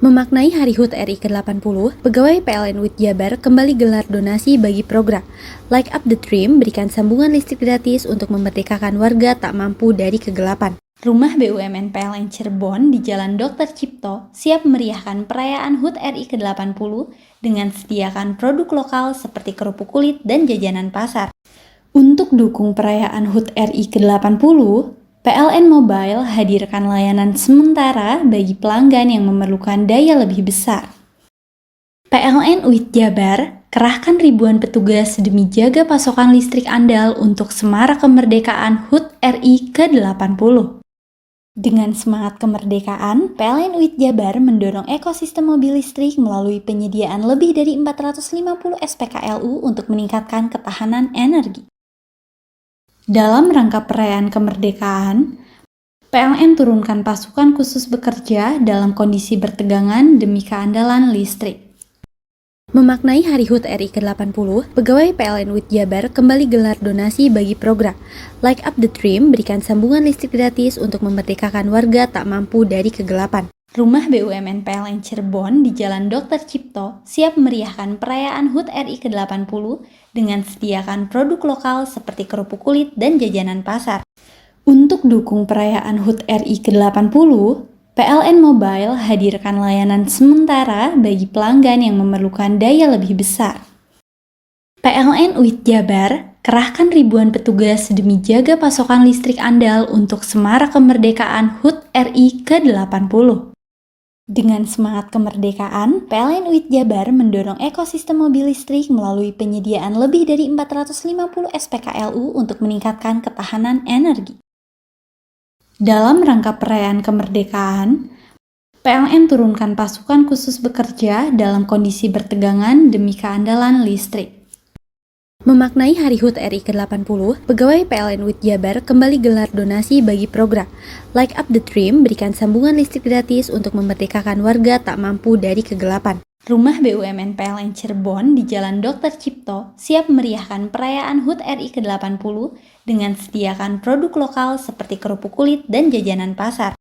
Speaker 9: Memaknai Hari HUT RI ke-80, pegawai PLN UIT Jabar kembali gelar donasi bagi program Light Up the Dream, berikan sambungan listrik gratis untuk memerdekakan warga tak mampu dari kegelapan. Rumah BUMN PLN Cirebon di Jalan Dr. Cipto siap meriahkan perayaan HUT RI ke-80 dengan sediakan produk lokal seperti kerupuk kulit dan jajanan pasar. Untuk dukung perayaan HUT RI ke-80, PLN Mobile hadirkan layanan sementara bagi pelanggan yang memerlukan daya lebih besar. PLN UIT Jabar kerahkan ribuan petugas demi jaga pasokan listrik andal untuk Semarak Kemerdekaan HUT RI ke-80. Dengan semangat kemerdekaan, PLN UIT Jabar mendorong ekosistem mobil listrik melalui penyediaan lebih dari 450 SPKLU untuk meningkatkan ketahanan energi. Dalam rangka perayaan kemerdekaan, PLN turunkan pasukan khusus bekerja dalam kondisi bertegangan demi keandalan listrik. Memaknai Hari HUT RI ke-80, pegawai PLN UIT Jabar kembali gelar donasi bagi program Light Up the Dream, berikan sambungan listrik gratis untuk memerdekakan warga tak mampu dari kegelapan. Rumah BUMN PLN Cirebon di Jalan Dr. Cipto siap meriahkan perayaan HUT RI ke-80 dengan sediakan produk lokal seperti kerupuk kulit dan jajanan pasar. Untuk dukung perayaan HUT RI ke-80, PLN Mobile hadirkan layanan sementara bagi pelanggan yang memerlukan daya lebih besar. PLN UIT Jabar kerahkan ribuan petugas demi jaga pasokan listrik andal untuk Semarak Kemerdekaan HUT RI ke-80. Dengan semangat kemerdekaan, PLN UIT Jabar mendorong ekosistem mobil listrik melalui penyediaan lebih dari 450 SPKLU untuk meningkatkan ketahanan energi. Dalam rangka perayaan kemerdekaan, PLN turunkan pasukan khusus bekerja dalam kondisi bertegangan demi keandalan listrik. Memaknai Hari HUT RI ke-80, pegawai PLN UIT Jabar kembali gelar donasi bagi program Light Up the Dream, berikan sambungan listrik gratis untuk memerdekakan warga tak mampu dari kegelapan. Rumah BUMN PLN Cirebon di Jalan Dr. Cipto siap meriahkan perayaan HUT RI ke-80 dengan sediakan produk lokal seperti kerupuk kulit dan jajanan pasar.